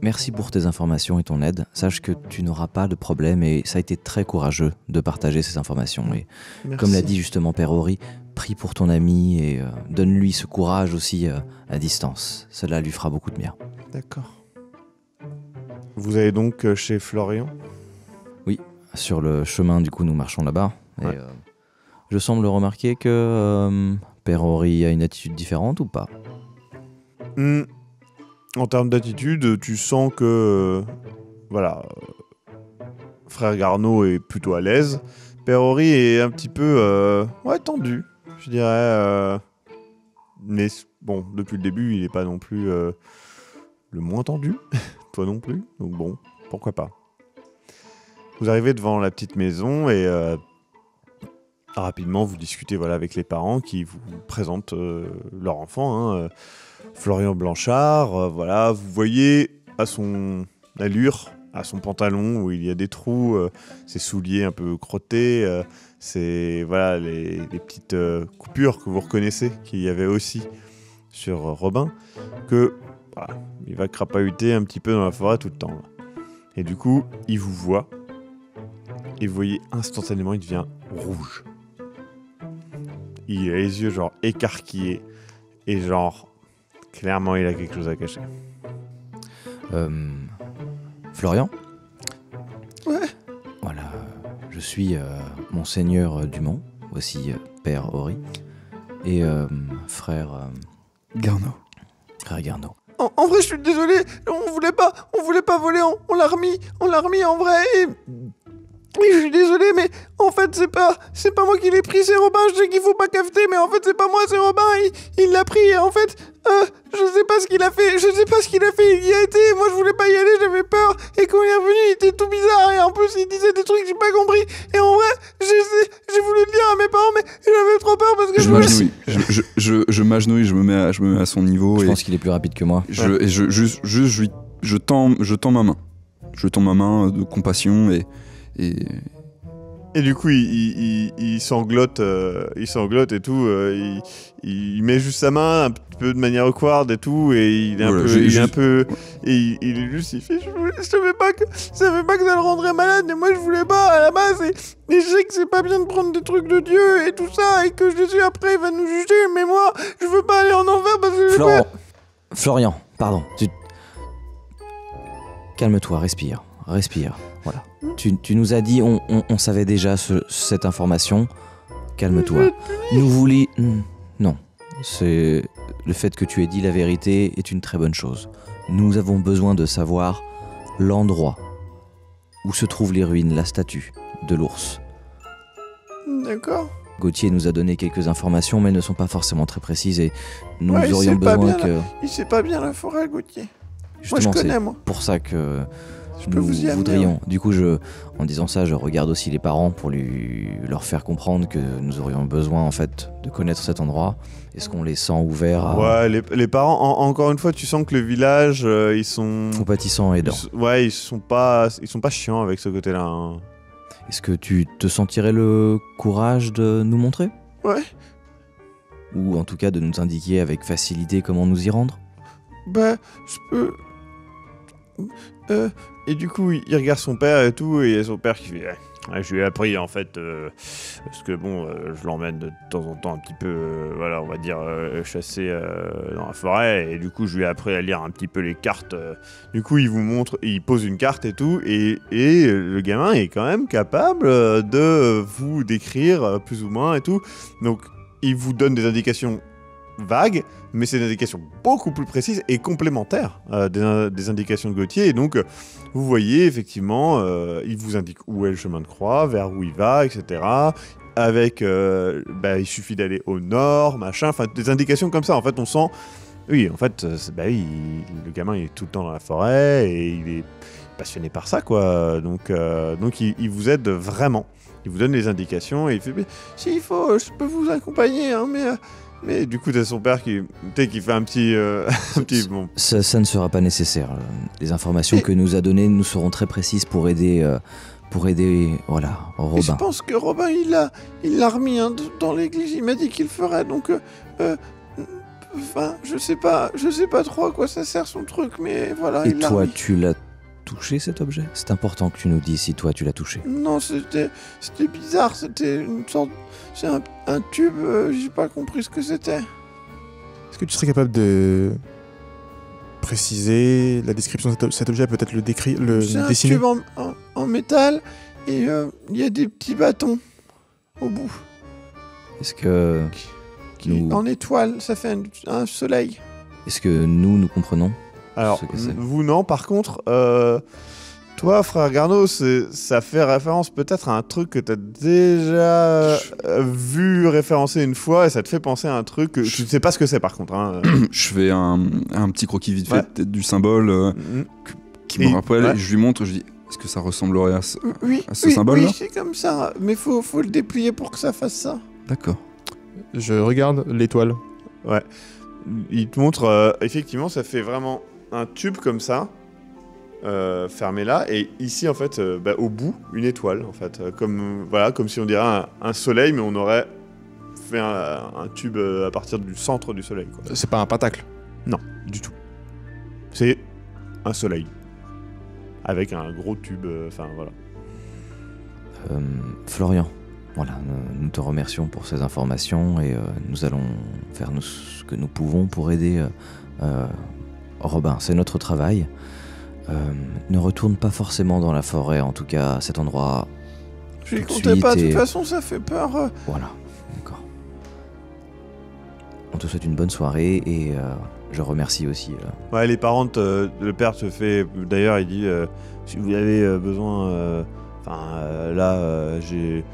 Merci pour tes informations et ton aide. Sache que tu n'auras pas de problème et ça a été très courageux de partager ces informations. Et Merci. comme l'a dit justement Père Horry, prie pour ton ami et donne-lui ce courage aussi à distance. Cela lui fera beaucoup de bien. D'accord. Vous allez donc chez Florian? Sur le chemin, du coup, nous marchons là-bas. Et Ouais. je semble remarquer que Père Ori a une attitude différente ou pas? En termes d'attitude, tu sens que voilà, frère Garneau est plutôt à l'aise. Père Ori est un petit peu tendu, je dirais. Mais bon, depuis le début, il n'est pas non plus le moins tendu. Toi non plus. Donc bon, pourquoi pas. Vous arrivez devant la petite maison et rapidement vous discutez voilà, avec les parents qui vous présentent leur enfant, hein, Florian Blanchard. Voilà, vous voyez à son allure, à son pantalon où il y a des trous, ses souliers un peu crottés, c'est voilà les petites coupures que vous reconnaissez qu'il y avait aussi sur Robin, que voilà, il va crapahuter un petit peu dans la forêt tout le temps. Là. Et du coup, il vous voit. Et vous voyez instantanément, il devient rouge. Il a les yeux genre écarquillés. Et genre, clairement, il a quelque chose à cacher. Florian? Ouais. Voilà, je suis Monseigneur Dumont, voici Père Ori, et frère Garneau. En vrai, je suis désolé, on voulait pas voler, on l'a remis en vrai. Et je suis désolé, mais en fait, c'est pas moi qui l'ai pris, c'est Robin. Je sais qu'il faut pas cafeter, mais en fait, c'est pas moi, c'est Robin. Il l'a pris, et en fait, je sais pas ce qu'il a fait. Il y a été. Moi, je voulais pas y aller, j'avais peur. Et quand il est revenu, il était tout bizarre. Et en plus, il disait des trucs que j'ai pas compris. Et en vrai, j'ai voulu le dire à mes parents, mais j'avais trop peur parce que Je m'agenouille. Je m'agenouille, je me mets à son niveau. Je pense qu'il est plus rapide que moi. Je tends ma main. Je tends ma main de compassion et Et du coup, il sanglote et tout. Il met juste sa main un petit peu de manière awkward et tout. Et il est Voilà, un peu. Et il est juste. Il fait. Je savais pas que ça le rendrait malade. Mais moi, je voulais pas à la base. Et je sais que c'est pas bien de prendre des trucs de Dieu et tout ça. Et que Jésus, après, il va nous juger. Mais moi, je veux pas aller en enfer parce que. Florian, pardon. Calme-toi, respire. Voilà. Tu nous as dit, on savait déjà cette information. Calme-toi. Nous voulions... Non. C'est... Le fait que tu aies dit la vérité est une très bonne chose. Nous avons besoin de savoir l'endroit où se trouvent les ruines, la statue de l'ours. D'accord. Gauthier nous a donné quelques informations, mais elles ne sont pas forcément très précises et nous Ouais, il aurions sait pas besoin bien, que... Il sait pas bien la forêt, Gauthier. Justement, Moi, je connais, c'est moi. pour ça que Je peux nous vous y amener, voudrions. ouais. Du coup, en disant ça, je regarde aussi les parents pour leur faire comprendre que nous aurions besoin en fait de connaître cet endroit. Est-ce qu'on les sent ouverts à... Ouais, les parents, encore une fois, tu sens que le village, ils sont. compatissants et aidants? Ouais, ils sont pas chiants avec ce côté-là. Hein. Est-ce que tu te sentirais le courage de nous montrer? Ouais. Ou en tout cas de nous indiquer avec facilité comment nous y rendre? Bah, je peux. Et du coup, il regarde son père et tout, et il y a son père qui fait ouais, je lui ai appris en fait, parce que bon, je l'emmène de temps en temps un petit peu, voilà, on va dire, chasser dans la forêt, et du coup, je lui ai appris à lire un petit peu les cartes. Du coup, il vous montre, il pose une carte et tout, et le gamin est quand même capable de vous décrire plus ou moins et tout. Donc, il vous donne des indications vagues, mais c'est des indications beaucoup plus précises et complémentaires des indications de Gauthier. Et donc, vous voyez, effectivement, il vous indique où est le chemin de croix, vers où il va, etc. Avec, il suffit d'aller au nord, machin, enfin, des indications comme ça. En fait, on sent... Oui, en fait, le gamin, il est tout le temps dans la forêt et il est passionné par ça, quoi. Donc il vous aide vraiment. Il vous donne les indications et il fait « S'il faut, je peux vous accompagner, hein, mais du coup, t'as son père qui fait un petit... bon. Ça ne sera pas nécessaire. Les informations que nous a données nous seront très précises pour aider, voilà, Et je Robin. pense que Robin, il l'a remis hein, dans l'église. Il m'a dit qu'il le ferait, donc... Enfin, je sais pas trop à quoi ça sert son truc, mais voilà, Et il l'a toi, remis. tu l'as touché cet objet? C'est important que tu nous dises si toi tu l'as touché. Non, c'était bizarre, c'était une sorte... C'est un tube, j'ai pas compris ce que c'était. Est-ce que tu serais capable de préciser la description de cet objet, peut-être le C'est un dessiner? tube en métal et il y a des petits bâtons au bout. Est-ce que nous, En étoile, ça fait un soleil. est-ce que nous comprenons Alors, ce que c'est? vous non, par contre, toi, frère Garneau, ça fait référence peut-être à un truc que t'as déjà vu référencer une fois et ça te fait penser à un truc que je ne sais pas ce que c'est par contre. Hein. Je fais un petit croquis vite fait Ouais. peut-être du symbole qui me Et- rappelle, ouais. et je lui montre, je dis, est-ce que ça ressemblerait à ce... Oui, À ce symbole-là? oui, c'est comme ça. Mais faut le déplier pour que ça fasse ça. D'accord. Je regarde l'étoile. Il te montre, effectivement, ça fait vraiment un tube comme ça, fermé là, et ici, en fait, au bout, une étoile, en fait. Comme si on dirait un soleil, mais on aurait fait un tube à partir du centre du soleil, quoi. C'est pas un pentacle. Non, du tout. C'est un soleil. Avec un gros tube, voilà. Florian, voilà, nous te remercions pour ces informations et nous allons faire ce que nous pouvons pour aider Robin. C'est notre travail. Ne retourne pas forcément dans la forêt, en tout cas à cet endroit. Je Tout de comptais pas, de suite toute et- façon, ça fait peur. Voilà, d'accord. On te souhaite une bonne soirée et je remercie aussi. Ouais, les parents, le père te fait. D'ailleurs, il dit si vous avez besoin. J'ai.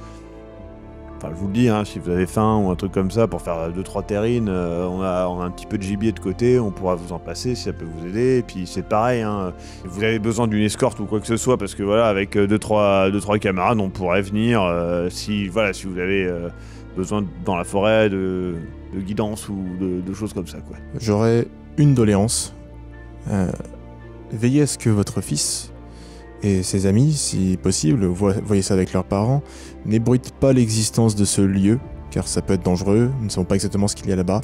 Enfin, je vous le dis, hein, si vous avez faim ou un truc comme ça pour faire 2-3 terrines, on a un petit peu de gibier de côté, on pourra vous en passer si ça peut vous aider. Et puis c'est pareil, hein, vous avez besoin d'une escorte ou quoi que ce soit, parce que voilà, avec 2-3 camarades, on pourrait venir si vous avez besoin dans la forêt de guidance ou de choses comme ça, quoi. J'aurais une doléance. Veillez à ce que votre fils et ses amis, si possible, voyez ça avec leurs parents, n'ébruitent pas l'existence de ce lieu, car ça peut être dangereux, nous ne savons pas exactement ce qu'il y a là-bas.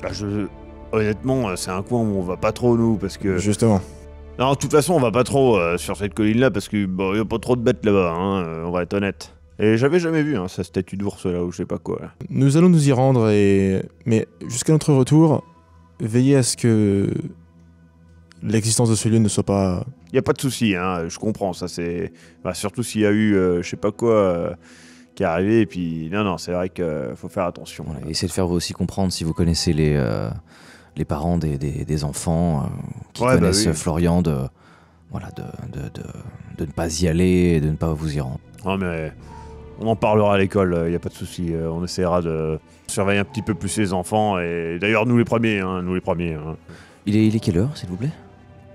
Honnêtement, c'est un coin où on va pas trop, nous, parce que... Justement. Non, de toute façon, on va pas trop sur cette colline-là, parce que y a pas trop de bêtes là-bas, hein, on va être honnête. Et j'avais jamais vu sa statue d'ours là, ou je sais pas quoi. Là. Nous allons nous y rendre, mais jusqu'à notre retour, veillez à ce que l'existence de ce lieu ne soit pas... Y a pas de souci, hein, je comprends, ça c'est... surtout s'il y a eu, je sais pas quoi, qui est arrivé, et puis... Non, c'est vrai qu'il faut faire attention. Voilà, et essayez de faire vous aussi comprendre si vous connaissez les parents des enfants qui Ouais, bah connaissent oui. Florian de ne pas y aller et de ne pas vous y rendre. Non, mais on en parlera à l'école, y a pas de souci, on essaiera de surveiller un petit peu plus les enfants, et d'ailleurs nous les premiers. Hein. Il est quelle heure, s'il vous plaît?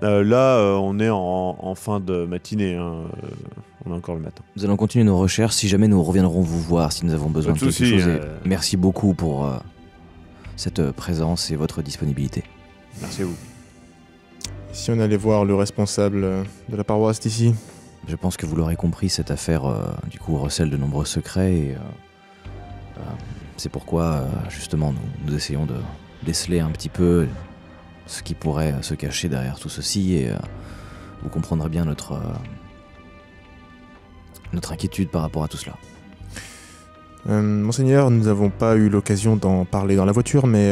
Là, on est en fin de matinée, hein, on est encore le matin. Nous allons continuer nos recherches. Si jamais nous reviendrons vous voir, si nous avons besoin Pas de de quelque souci, chose. Et merci beaucoup pour cette présence et votre disponibilité. Merci à vous. Si on allait voir le responsable de la paroisse d'ici, Je pense que vous l'aurez compris, cette affaire du coup recèle de nombreux secrets et c'est pourquoi justement nous essayons de déceler un petit peu ce qui pourrait se cacher derrière tout ceci et vous comprendrez bien notre inquiétude par rapport à tout cela. Monseigneur, nous n'avons pas eu l'occasion d'en parler dans la voiture, mais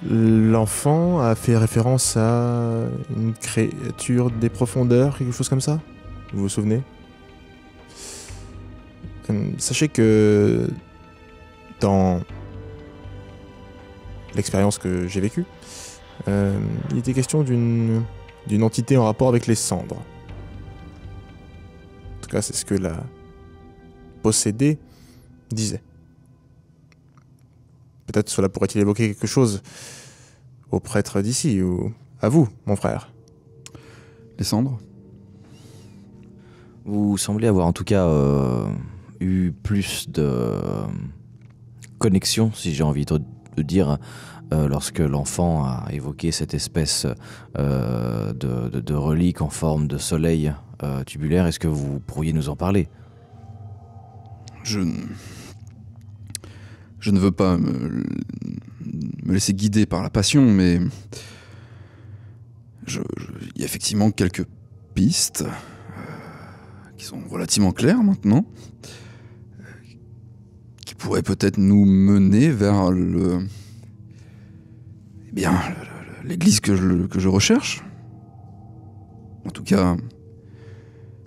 l'enfant a fait référence à une créature des profondeurs, quelque chose comme ça. Vous vous souvenez? Sachez que dans l'expérience que j'ai vécue, il était question d'une entité en rapport avec les cendres. En tout cas, c'est ce que la possédée disait. Peut-être cela pourrait-il évoquer quelque chose au prêtre d'ici, ou à vous, mon frère. Les cendres? Vous semblez avoir en tout cas eu plus de connexion, si j'ai envie de dire, lorsque l'enfant a évoqué cette espèce de relique en forme de soleil tubulaire. Est-ce que vous pourriez nous en parler? Je ne veux pas me laisser guider par la passion, mais il y a effectivement quelques pistes qui sont relativement claires maintenant, qui pourraient peut-être nous mener vers l'église que je recherche. En tout cas,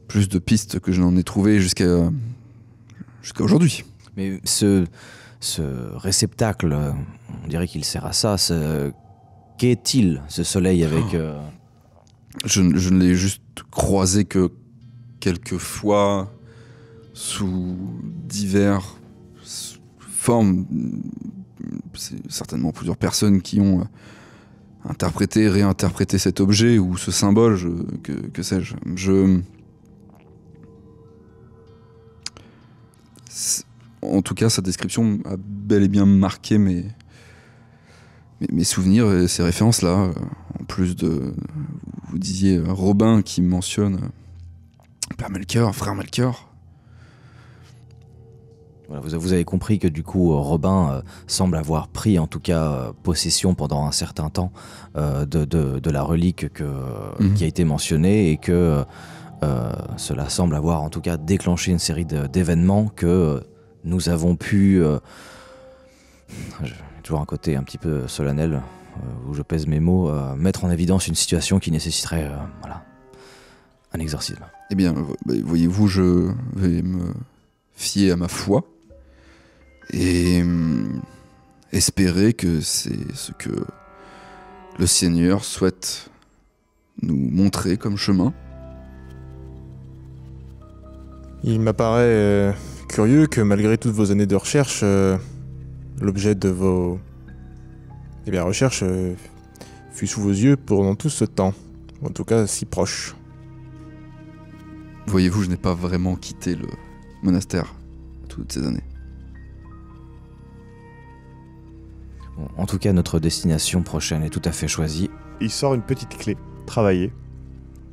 plus de pistes que je n'en ai trouvées jusqu'à aujourd'hui. Mais ce réceptacle, on dirait qu'il sert à ça. Qu'est-il, ce soleil avec... Je ne l'ai juste croisé que quelques fois sous diverses formes. C'est certainement plusieurs personnes qui ont interprété, réinterprété cet objet ou ce symbole, que sais-je. En tout cas, sa description a bel et bien marqué mes souvenirs et ces références-là. En plus de, vous disiez Robin qui mentionne Père Melchior, Frère Melchior. Voilà, vous avez compris que du coup, Robin semble avoir pris en tout cas possession pendant un certain temps de la relique qui a été mentionnée et que cela semble avoir en tout cas déclenché une série d'événements que nous avons pu... j'ai toujours un côté un petit peu solennel où je pèse mes mots, mettre en évidence une situation qui nécessiterait un exorcisme. Eh bien, voyez-vous, je vais me fier à ma foi et espérer que c'est ce que le Seigneur souhaite nous montrer comme chemin. Il m'apparaît curieux que malgré toutes vos années de recherche, l'objet de vos recherches fut sous vos yeux pendant tout ce temps. En tout cas, si proche. Voyez-vous, je n'ai pas vraiment quitté le monastère toutes ces années. Bon, en tout cas, notre destination prochaine est tout à fait choisie. Il sort une petite clé travaillée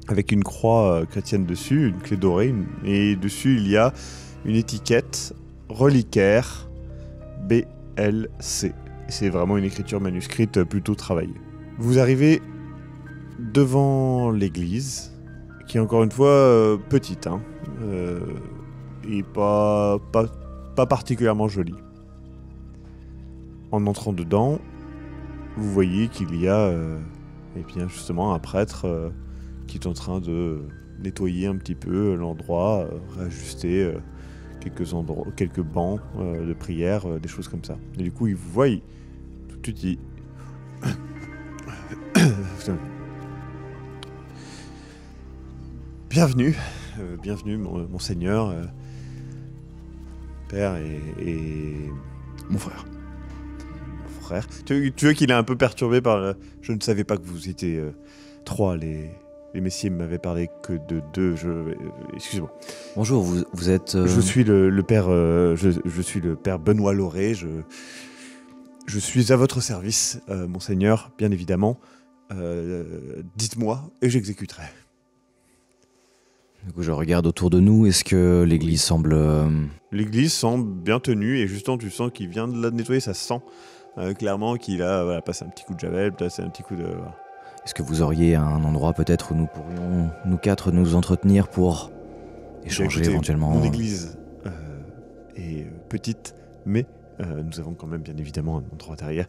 avec une croix chrétienne dessus, une clé dorée, et dessus il y a une étiquette reliquaire BLC. C'est vraiment une écriture manuscrite plutôt travaillée. Vous arrivez devant l'église, qui est encore une fois petite, et pas particulièrement jolie. En entrant dedans, vous voyez qu'il y a justement un prêtre qui est en train de nettoyer un petit peu l'endroit, réajuster quelques bancs de prière, des choses comme ça. Et du coup, il vous voit, tout de suite, il... Bienvenue, monseigneur, père et... Mon frère. Mon frère. Tu vois qu'il est un peu perturbé par... Je ne savais pas que vous étiez 3, les messieurs m'avaient parlé que de 2, excusez-moi. Bonjour, vous êtes... Je suis le père... je suis le père Benoît Lauré, je suis à votre service, monseigneur, bien évidemment. Dites-moi et j'exécuterai. Du coup, je regarde autour de nous. Est-ce que l'église semble... L'église semble bien tenue et justement, tu sens qu'il vient de la nettoyer, ça sent clairement qu'il a passé un petit coup de javel, passé un petit coup de... Est-ce que vous auriez un endroit peut-être où nous pourrions, nous 4, nous entretenir pour échanger éventuellement? Mon église est petite, mais nous avons quand même bien évidemment un endroit derrière.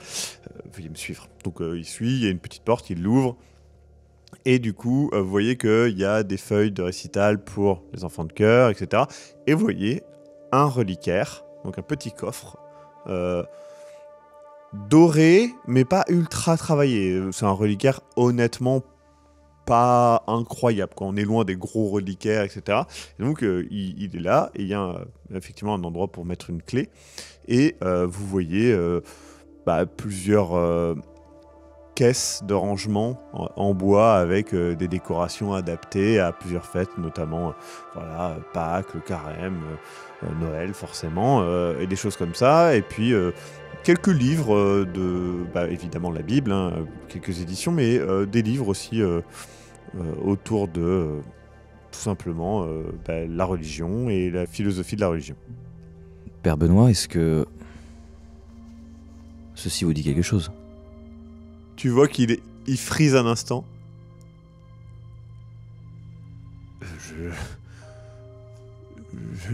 Veuillez me suivre. Donc il suit, il y a une petite porte, il l'ouvre. Et du coup, vous voyez qu'il y a des feuilles de récital pour les enfants de chœur, etc. Et vous voyez un reliquaire, donc un petit coffre, doré, mais pas ultra travaillé. C'est un reliquaire honnêtement pas incroyable, quoi. On est loin des gros reliquaires, etc. Et donc, il est là, et il y a effectivement un endroit pour mettre une clé. Et vous voyez plusieurs... caisse de rangement en bois avec des décorations adaptées à plusieurs fêtes, notamment Pâques, le carême, Noël forcément, et des choses comme ça. Et puis quelques livres évidemment la Bible, quelques éditions, mais des livres aussi autour de tout simplement la religion et la philosophie de la religion. Père Benoît, est-ce que ceci vous dit quelque chose ? Tu vois qu'il frise un instant.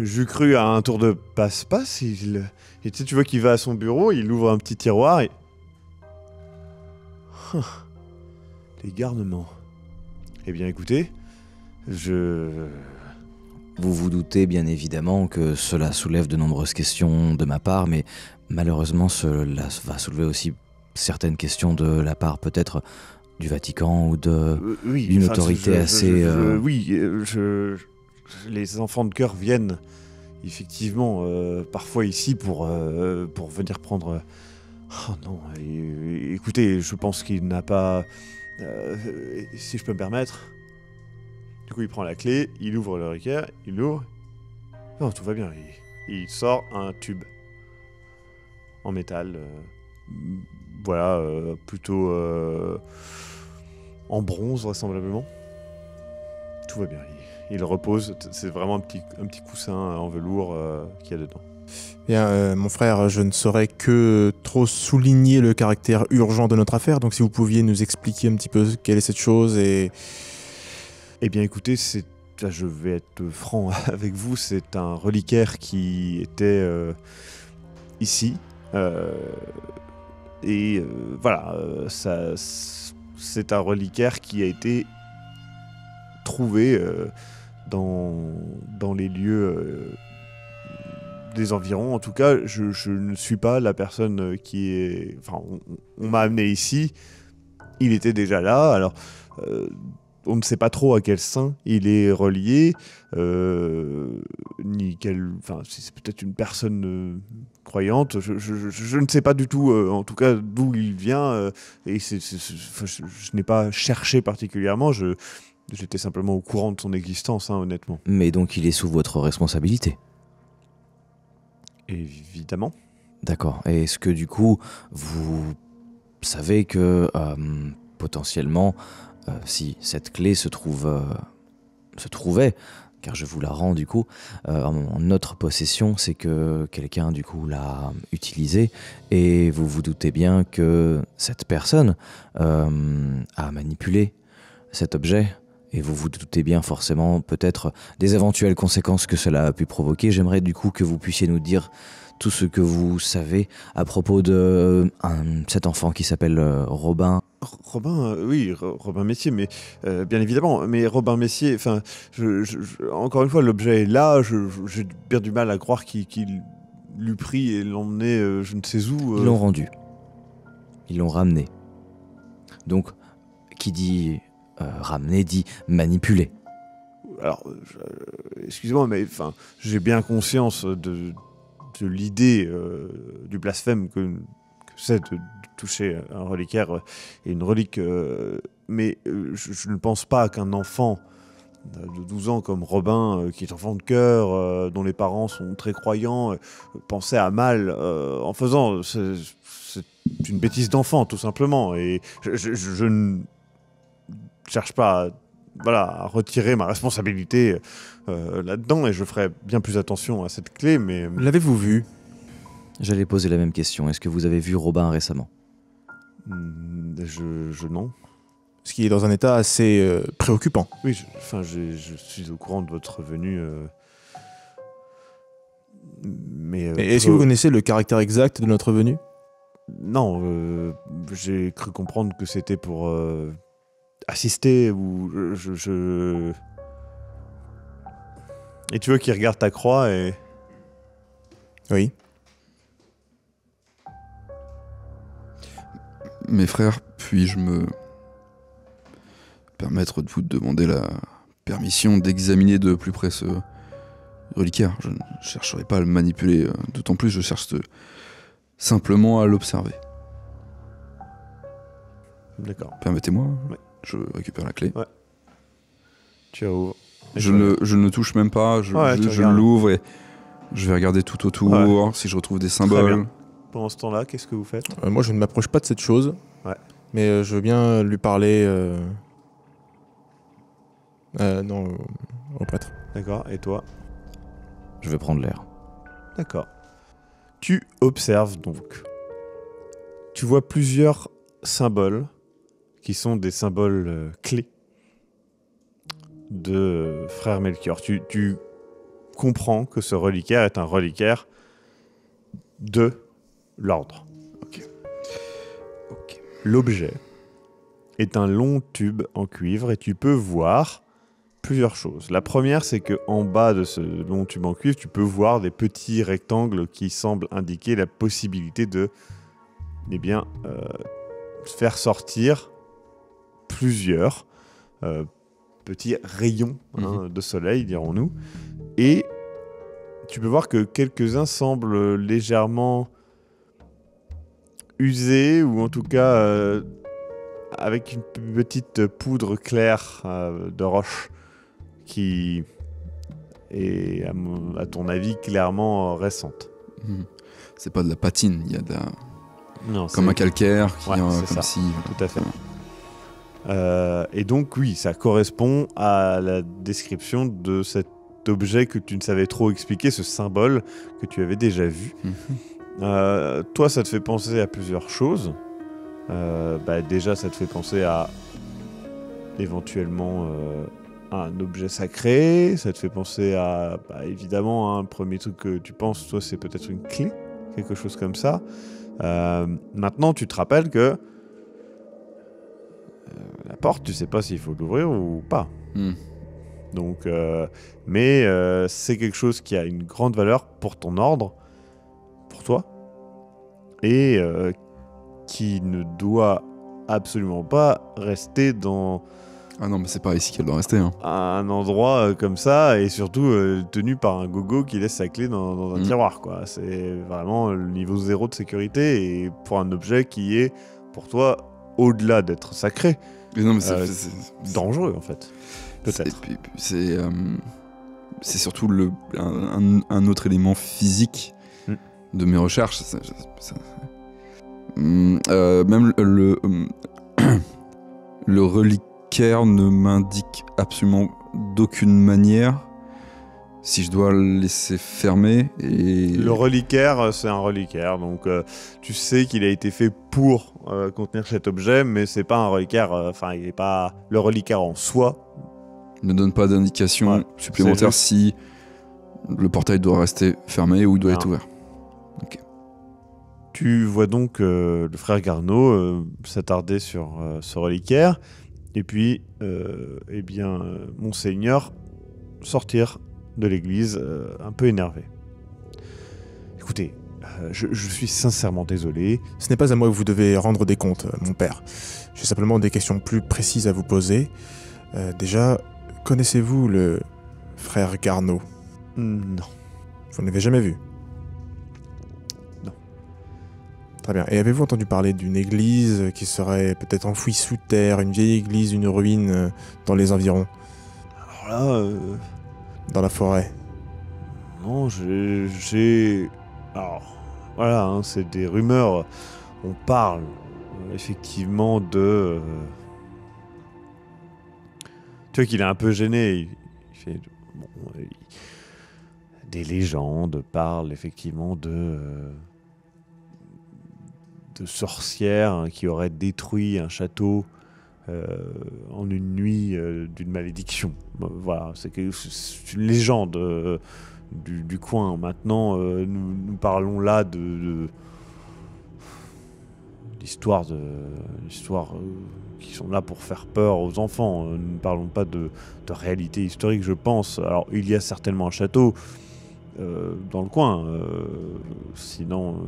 Je cru à un tour de passe-passe. Et tu vois qu'il va à son bureau, il ouvre un petit tiroir et... Les garnements. Eh bien, écoutez, Vous vous doutez bien évidemment que cela soulève de nombreuses questions de ma part, mais malheureusement cela va soulever aussi certaines questions de la part peut-être du Vatican ou oui, d'une autorité assez... Oui, les enfants de cœur viennent effectivement parfois ici pour venir prendre... Oh non, écoutez, je pense qu'il n'a pas... si je peux me permettre... Du coup, il prend la clé, il ouvre le reliquaire, il l'ouvre. Non, tout va bien. Il sort un tube en métal. Voilà, plutôt en bronze, vraisemblablement. Tout va bien. Il repose. C'est vraiment un petit coussin en velours qu'il y a dedans. Bien, mon frère, je ne saurais que trop souligner le caractère urgent de notre affaire, donc si vous pouviez nous expliquer un petit peu quelle est cette chose et... Eh bien, écoutez, là, je vais être franc avec vous, c'est un reliquaire qui était ici. Voilà, c'est un reliquaire qui a été trouvé dans les lieux des environs. En tout cas, je ne suis pas la personne qui est... Enfin, on m'a amené ici, il était déjà là, alors... on ne sait pas trop à quel saint il est relié, ni quel... Enfin, si c'est peut-être une personne croyante. Je ne sais pas du tout, en tout cas, d'où il vient. Et je n'ai pas cherché particulièrement. J'étais simplement au courant de son existence, hein, honnêtement. Mais donc il est sous votre responsabilité. Évidemment. D'accord. Et est-ce que du coup, vous savez que potentiellement... si cette clé se trouvait, car je vous la rends du coup, en notre possession, c'est que quelqu'un du coup l'a utilisée et vous vous doutez bien que cette personne a manipulé cet objet et vous vous doutez bien forcément peut-être des éventuelles conséquences que cela a pu provoquer. J'aimerais du coup que vous puissiez nous dire tout ce que vous savez à propos de cet enfant qui s'appelle Robin. Robin, oui, Robin Messier, mais bien évidemment, mais Robin Messier, enfin, encore une fois, l'objet est là, j'ai bien du mal à croire qu'il l'eût pris et l'emmené je ne sais où. Ils l'ont rendu. Ils l'ont ramené. Donc, qui dit ramener dit manipuler. Alors, excusez-moi, mais enfin, j'ai bien conscience de l'idée du blasphème que c'est de toucher un reliquaire et une relique, mais je ne pense pas qu'un enfant de 12 ans comme Robin, qui est enfant de cœur, dont les parents sont très croyants, pensait à mal en faisant. C'est une bêtise d'enfant, tout simplement, et je ne cherche pas à retirer ma responsabilité là-dedans, et je ferai bien plus attention à cette clé, mais... L'avez-vous vu ? J'allais poser la même question. Est-ce que vous avez vu Robin récemment ? Non. Ce qui est dans un état assez préoccupant. Oui, je suis au courant de votre venue, mais... Et est-ce que vous connaissez le caractère exact de notre venue ? Non, j'ai cru comprendre que c'était pour assister ou Et tu veux qu'il regarde ta croix et... Oui. Mes frères, puis-je me permettre de vous demander la permission d'examiner de plus près ce reliquaire ? Je ne chercherai pas à le manipuler, d'autant plus je cherche simplement à l'observer. D'accord. Permettez-moi, Ouais. Je récupère la clé. Ouais. Tu ouvres. Je ne touche même pas, je l'ouvre et je vais regarder tout autour, si je retrouve des symboles. bien. Pendant ce temps-là, qu'est-ce que vous faites ? Moi, je ne m'approche pas de cette chose. Ouais. Mais je veux bien lui parler... non, au prêtre. D'accord, et toi ? Je vais prendre l'air. D'accord. Tu observes donc. Tu vois plusieurs symboles qui sont des symboles clés de frère Melchior. Tu comprends que ce reliquaire est un reliquaire de l'ordre. Ok. L'objet est un long tube en cuivre et tu peux voir plusieurs choses. La première, c'est que en bas de ce long tube en cuivre, tu peux voir des petits rectangles qui semblent indiquer la possibilité de faire sortir plusieurs petits rayons de soleil, dirons-nous. Et tu peux voir que quelques-uns semblent légèrement usés, ou en tout cas avec une petite poudre claire de roche qui est, à ton avis, clairement récente. C'est pas de la patine, il y a de la... Non, comme un calcaire, Ouais, c'est comme ça. si... Tout à fait. Et donc, oui, ça correspond à la description de cet objet que tu ne savais trop expliquer, ce symbole que tu avais déjà vu. Toi, ça te fait penser à plusieurs choses. Déjà, ça te fait penser à éventuellement un objet sacré. Ça te fait penser à, évidemment, un premier truc que tu penses, toi, c'est peut-être une clé, quelque chose comme ça. Maintenant, tu te rappelles que la porte, tu sais pas s'il faut l'ouvrir ou pas. Donc, mais c'est quelque chose qui a une grande valeur pour ton ordre, pour toi, et qui ne doit absolument pas rester dans Ah non, mais c'est pas ici qu'elle doit rester. Hein. un endroit comme ça, et surtout tenu par un gogo qui laisse sa clé dans un tiroir, quoi. C'est vraiment le niveau 0 de sécurité, et pour un objet qui est, pour toi, au-delà d'être sacré, Mais non, mais dangereux, en fait. Peut-être. C'est surtout un autre élément physique de mes recherches. Même le reliquaire ne m'indique absolument d'aucune manière si je dois le laisser fermer. Le reliquaire, c'est un reliquaire, donc tu sais qu'il a été fait pour contenir cet objet, mais c'est pas un reliquaire. Il est pas le reliquaire en soi. Ne donne pas d'indication supplémentaire si le portail doit rester fermé ou il doit être ouvert. Okay. Tu vois donc le frère Garneau s'attarder sur ce reliquaire, et puis, Monseigneur sortir de l'église un peu énervé. Écoutez, je suis sincèrement désolé. Ce n'est pas à moi que vous devez rendre des comptes, mon père. J'ai simplement des questions plus précises à vous poser. Déjà, connaissez-vous le frère Garneau ? Non. Vous ne l'avez jamais vu ? Non. Très bien. Et avez-vous entendu parler d'une église qui serait peut-être enfouie sous terre, une vieille église, une ruine dans les environs ? Alors là... Dans la forêt ? Non, j'ai... Alors, voilà, c'est des rumeurs. On parle effectivement de... Tu vois qu'il est un peu gêné. Il fait... Des légendes parlent effectivement de sorcières qui auraient détruit un château en une nuit d'une malédiction. Voilà, c'est une légende du coin. Maintenant, nous parlons là d'histoires qui sont là pour faire peur aux enfants. Nous ne parlons pas de réalité historique, je pense. Alors, il y a certainement un château dans le coin. Sinon,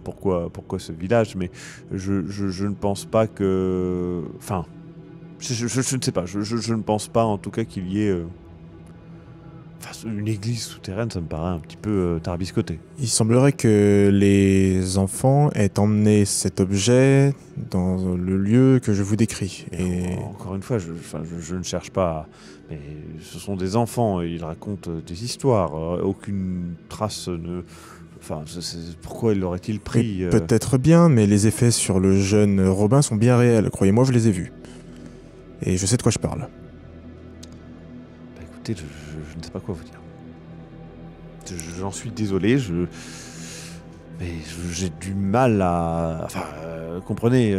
pourquoi ce village ? Mais je ne pense pas que... je ne sais pas. Je ne pense pas, en tout cas, qu'il y ait... une église souterraine, ça me paraît un petit peu tarbiscoté. Il semblerait que les enfants aient emmené cet objet dans le lieu que je vous décris. Et... Encore une fois, je ne cherche pas... Mais ce sont des enfants, ils racontent des histoires. Aucune trace ne... pourquoi l'aurait-il pris Peut-être bien, mais les effets sur le jeune Robin sont bien réels. Croyez-moi, je les ai vus. Et je sais de quoi je parle. Écoutez, je ne sais pas quoi vous dire. J'en suis désolé, mais j'ai du mal à... comprenez,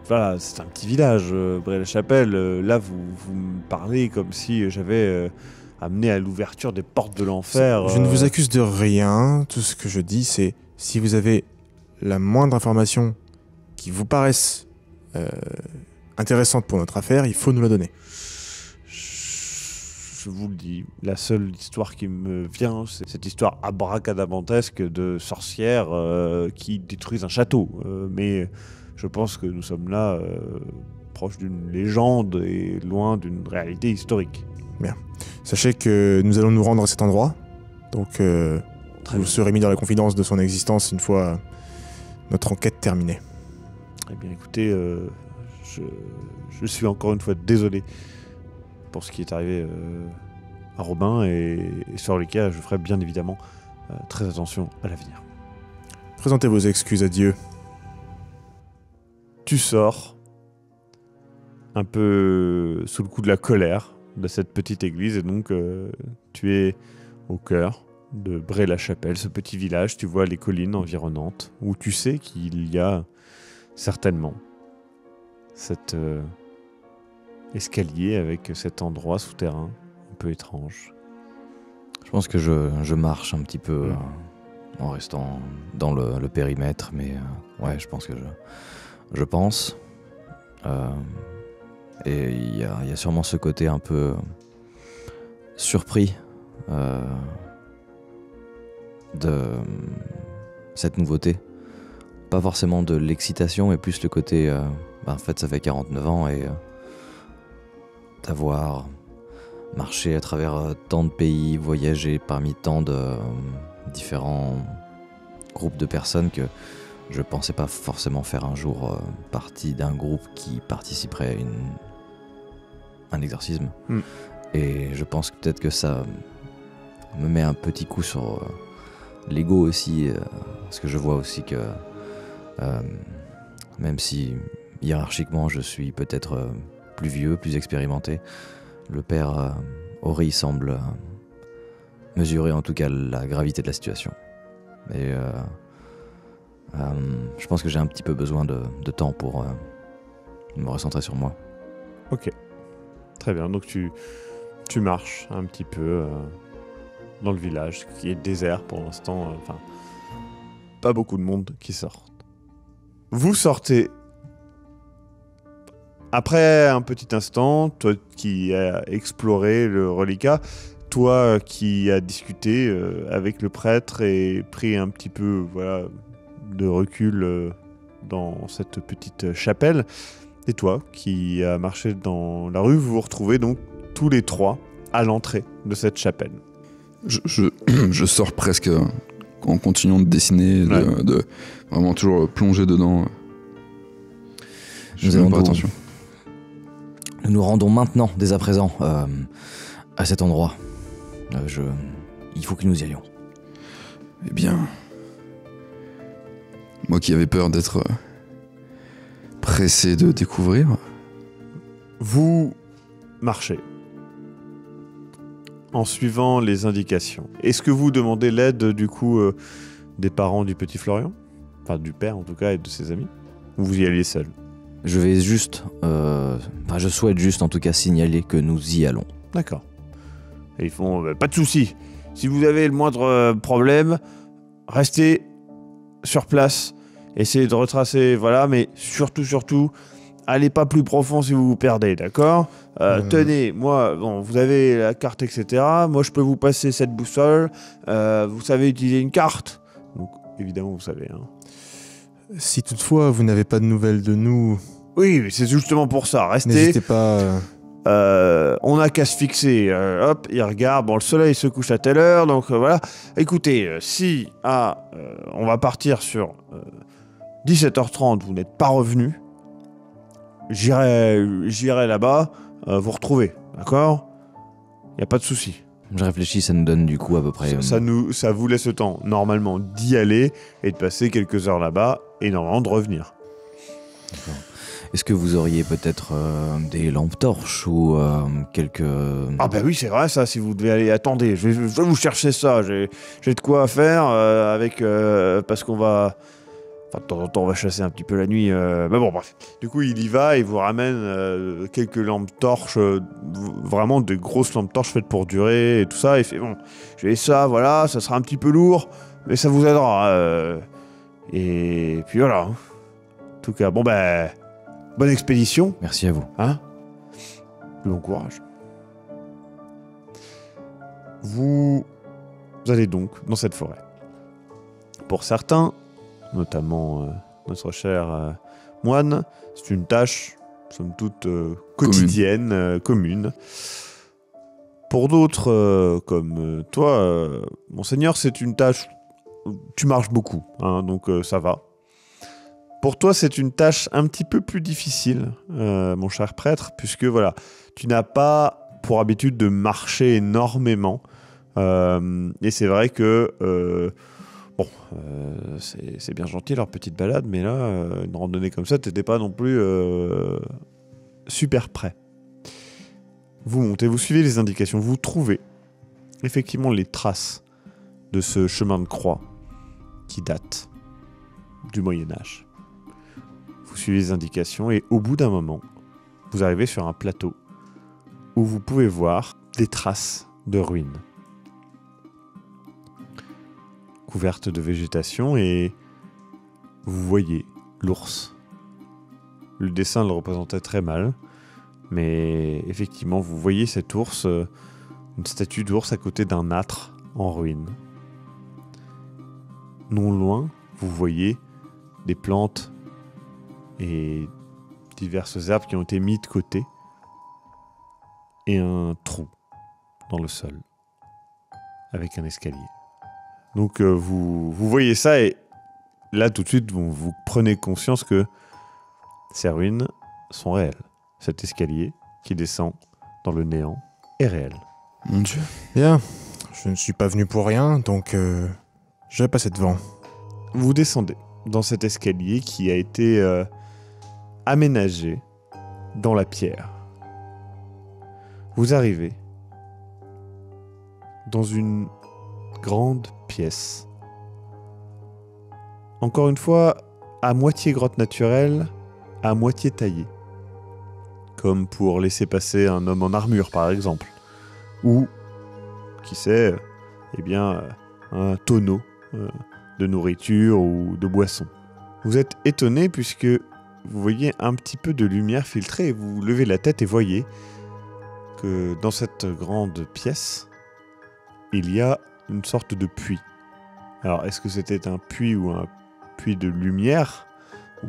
voilà, c'est un petit village, Bray-la-Chapelle. Là, vous me parlez comme si j'avais amené à l'ouverture des portes de l'enfer. Je ne vous accuse de rien. Tout ce que je dis, c'est si vous avez la moindre information qui vous paraisse intéressante pour notre affaire, il faut nous la donner. Je vous le dis, la seule histoire qui me vient, c'est cette histoire abracadabantesque de sorcières qui détruisent un château. Mais je pense que nous sommes là proche d'une légende et loin d'une réalité historique. Sachez que nous allons nous rendre à cet endroit, donc Très vous bien. serez mis dans la confidence de son existence une fois notre enquête terminée. Eh bien, écoutez, je suis encore une fois désolé pour ce qui est arrivé à Robin et sur lesquels je ferai bien évidemment très attention à l'avenir. Présentez vos excuses à Dieu. Tu sors un peu sous le coup de la colère de cette petite église et donc tu es au cœur de Bray-la-Chapelle, ce petit village. Tu vois les collines environnantes où tu sais qu'il y a certainement cet escalier avec cet endroit souterrain un peu étrange. Je pense que je marche un petit peu en restant dans le périmètre, mais ouais, je pense que je pense. Et il y a sûrement ce côté un peu surpris de cette nouveauté. Pas forcément de l'excitation, mais plus le côté en fait ça fait 49 ans et d'avoir marché à travers tant de pays, voyagé parmi tant de différents groupes de personnes que je pensais pas forcément faire un jour partie d'un groupe qui participerait à un exorcisme. Et je pense que peut-être que ça me met un petit coup sur l'ego aussi, parce que je vois aussi que même si hiérarchiquement je suis peut-être plus vieux, plus expérimenté, le père Ori semble mesurer en tout cas la gravité de la situation. Et je pense que j'ai un petit peu besoin de temps pour me recentrer sur moi. Ok, très bien. Donc tu marches un petit peu dans le village qui est désert pour l'instant. Enfin, pas beaucoup de monde qui sort. Vous sortez. Après un petit instant, toi qui as exploré le reliquat, toi qui as discuté avec le prêtre et pris un petit peu de recul dans cette petite chapelle, et toi qui as marché dans la rue, vous vous retrouvez donc tous les trois à l'entrée de cette chapelle. Je sors presque en continuant de dessiner, Ouais. de vraiment toujours plonger dedans. Je Nous fais même allons pas nous- attention. Nous nous rendons maintenant, dès à présent, à cet endroit. Il faut que nous y allions. Eh bien, moi qui avais peur d'être pressé de découvrir, Vous marchez en suivant les indications. Est-ce que vous demandez l'aide du coup des parents du petit Florian ? Enfin du père en tout cas et de ses amis ? Ou vous y alliez seul ? Je vais juste... je souhaite juste en tout cas signaler que nous y allons. D'accord. Et ils font pas de souci. Si vous avez le moindre problème, restez sur place, essayez de retracer, voilà, mais surtout, allez pas plus profond si vous vous perdez, d'accord ? Tenez, moi, bon, vous avez la carte, etc. Moi, je peux vous passer cette boussole. Vous savez utiliser une carte ? Donc, évidemment, vous savez. Hein. Si toutefois vous n'avez pas de nouvelles de nous, Oui, mais c'est justement pour ça. Restez. n'hésitez pas. On n'a qu'à se fixer. Hop, il regarde. Bon, le soleil se couche à telle heure, donc voilà. Écoutez, si on va partir sur 17h30, vous n'êtes pas revenu, j'irai là-bas vous retrouver, d'accord ? Il n'y a pas de souci. Je réfléchis, ça nous donne du coup à peu près... Ça vous laisse le temps, normalement, d'y aller et de passer quelques heures là-bas et normalement de revenir. Est-ce que vous auriez peut-être des lampes torches ou quelques... Ah bah oui, c'est vrai ça, si vous devez aller... Attendez, je vais vous chercher ça, j'ai de quoi faire avec... parce qu'on va... Enfin, de temps en temps, on va chasser un petit peu la nuit. Mais bon, bref. Du coup, il y va, il vous ramène quelques lampes torches, vraiment des grosses lampes torches faites pour durer et tout ça. Il fait, bon, j'ai ça, voilà, ça sera un petit peu lourd, mais ça vous aidera. Et puis voilà. En tout cas, bon ben... bonne expédition, Merci à vous. hein. Bon courage. Vous allez donc dans cette forêt. Pour certains, notamment notre cher moine, c'est une tâche, somme toute, quotidienne, commune. Pour d'autres, comme toi, monseigneur, c'est une tâche... Tu marches beaucoup, hein, donc ça va. Pour toi, c'est une tâche un petit peu plus difficile, mon cher prêtre, puisque voilà, tu n'as pas pour habitude de marcher énormément. Et c'est vrai que c'est bien gentil leur petite balade, mais là, une randonnée comme ça, t'étais pas non plus super prêt. Vous montez, vous suivez les indications, vous trouvez effectivement les traces de ce chemin de croix qui date du Moyen-Âge. Vous suivez les indications et au bout d'un moment, vous arrivez sur un plateau où vous pouvez voir des traces de ruines couvertes de végétation et vous voyez l'ours. Le dessin le représentait très mal, mais effectivement, vous voyez cet ours, une statue d'ours à côté d'un âtre en ruine. Non loin, vous voyez des plantes et diverses herbes qui ont été mises de côté et un trou dans le sol avec un escalier. Donc vous voyez ça et là tout de suite vous prenez conscience que ces ruines sont réelles. Cet escalier qui descend dans le néant est réel. Mon Dieu. Bien, je ne suis pas venu pour rien, donc je vais passer devant. Vous descendez dans cet escalier qui a été aménagé dans la pierre. Vous arrivez dans une grande pièce. Encore une fois, à moitié grotte naturelle, à moitié taillée. Comme pour laisser passer un homme en armure, par exemple. Ou, qui sait, un tonneau de nourriture ou de boisson. Vous êtes étonné puisque vous voyez un petit peu de lumière filtrée et vous levez la tête et voyez que dans cette grande pièce, il y a une sorte de puits. Alors, est-ce que c'était un puits ou un puits de lumière ou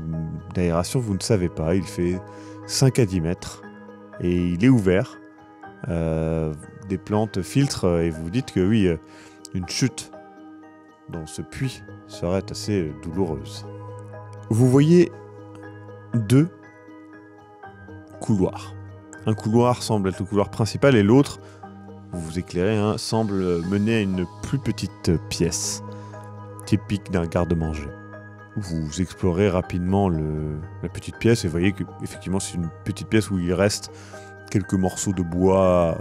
d'aération? Vous ne savez pas. Il fait 5 à 10 mètres et il est ouvert. Des plantes filtrent et vous dites que oui, une chute dans ce puits serait assez douloureuse. Vous voyez 2 couloirs. Un couloir semble être le couloir principal et l'autre, vous vous éclairez, semble mener à une plus petite pièce, typique d'un garde-manger. Vous explorez rapidement la petite pièce et voyez que effectivement c'est une petite pièce où il reste quelques morceaux de bois,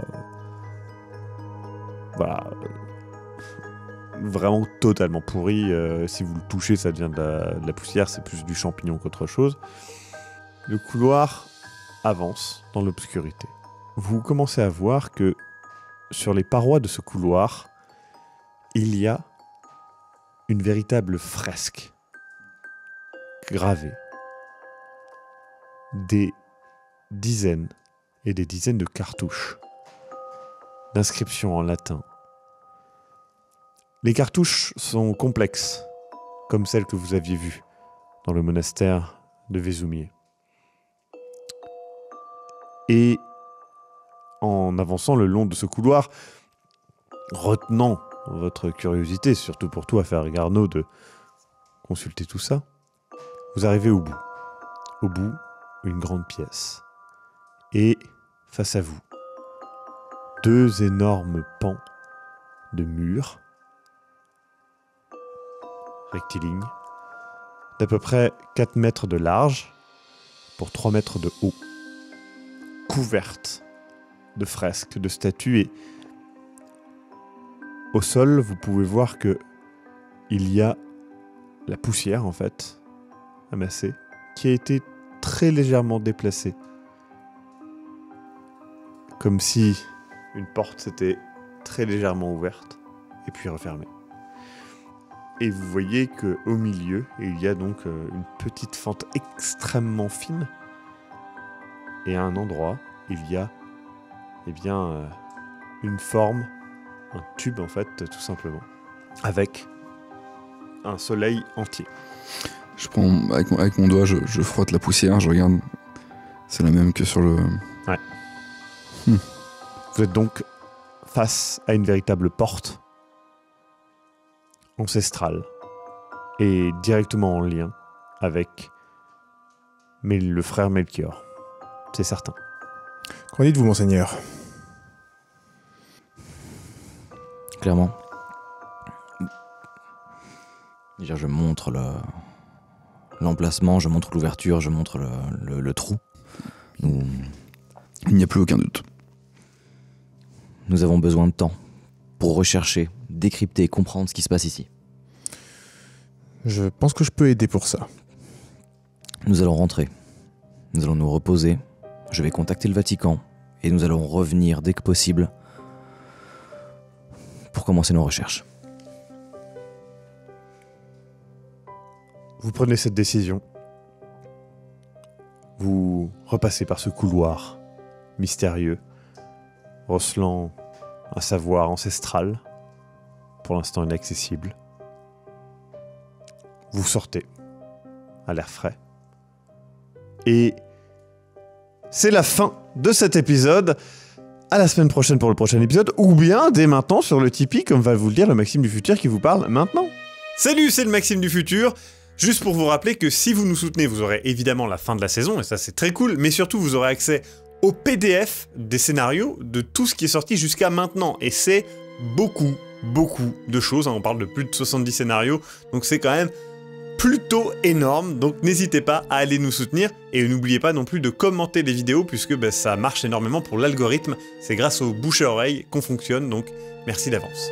vraiment totalement pourris. Si vous le touchez, ça devient de la poussière, c'est plus du champignon qu'autre chose. Le couloir avance dans l'obscurité. Vous commencez à voir que sur les parois de ce couloir, il y a une véritable fresque gravée. Des dizaines et des dizaines de cartouches d'inscriptions en latin. Les cartouches sont complexes, comme celles que vous aviez vues dans le monastère de Vézoumier. Et en avançant le long de ce couloir, retenant votre curiosité, surtout pour toi, Frère Garneau, de consulter tout ça, vous arrivez au bout. Au bout, une grande pièce. Et face à vous, 2 énormes pans de murs rectilignes d'à peu près 4 mètres de large pour 3 mètres de haut, couvertes de fresques, de statues, et au sol, vous pouvez voir que il y a la poussière, en fait, amassée, qui a été très légèrement déplacée. Comme si une porte s'était très légèrement ouverte et puis refermée. Et vous voyez qu'au milieu, il y a donc une petite fente extrêmement fine Et à un endroit, il y a une forme, un tube en fait, tout simplement, avec un soleil entier. Je prends avec mon doigt, je frotte la poussière, je regarde. C'est la même que sur le. Vous êtes donc face à une véritable porte ancestrale et directement en lien avec le frère Melchior. C'est certain. Qu'en dites-vous, monseigneur? Clairement. Je montre l'emplacement, je montre l'ouverture, je montre le trou. Il n'y a plus aucun doute. Nous avons besoin de temps pour rechercher, décrypter et comprendre ce qui se passe ici. Je pense que je peux aider pour ça. Nous allons rentrer. Nous allons nous reposer. Je vais contacter le Vatican et nous allons revenir dès que possible pour commencer nos recherches. Vous prenez cette décision. Vous repassez par ce couloir mystérieux, recelant un savoir ancestral, pour l'instant inaccessible. Vous sortez à l'air frais. Et c'est la fin de cet épisode. À la semaine prochaine pour le prochain épisode, ou bien dès maintenant sur le Tipeee, comme va vous le dire le Maxime du Futur qui vous parle maintenant. Salut, c'est le Maxime du Futur. Juste pour vous rappeler que si vous nous soutenez, vous aurez évidemment la fin de la saison, et ça c'est très cool, mais surtout vous aurez accès au PDF des scénarios de tout ce qui est sorti jusqu'à maintenant, et c'est beaucoup de choses, on parle de plus de 70 scénarios, donc c'est quand même plutôt énorme, donc n'hésitez pas à aller nous soutenir, et n'oubliez pas non plus de commenter les vidéos, puisque ça marche énormément pour l'algorithme, c'est grâce au bouche à oreille qu'on fonctionne, donc merci d'avance.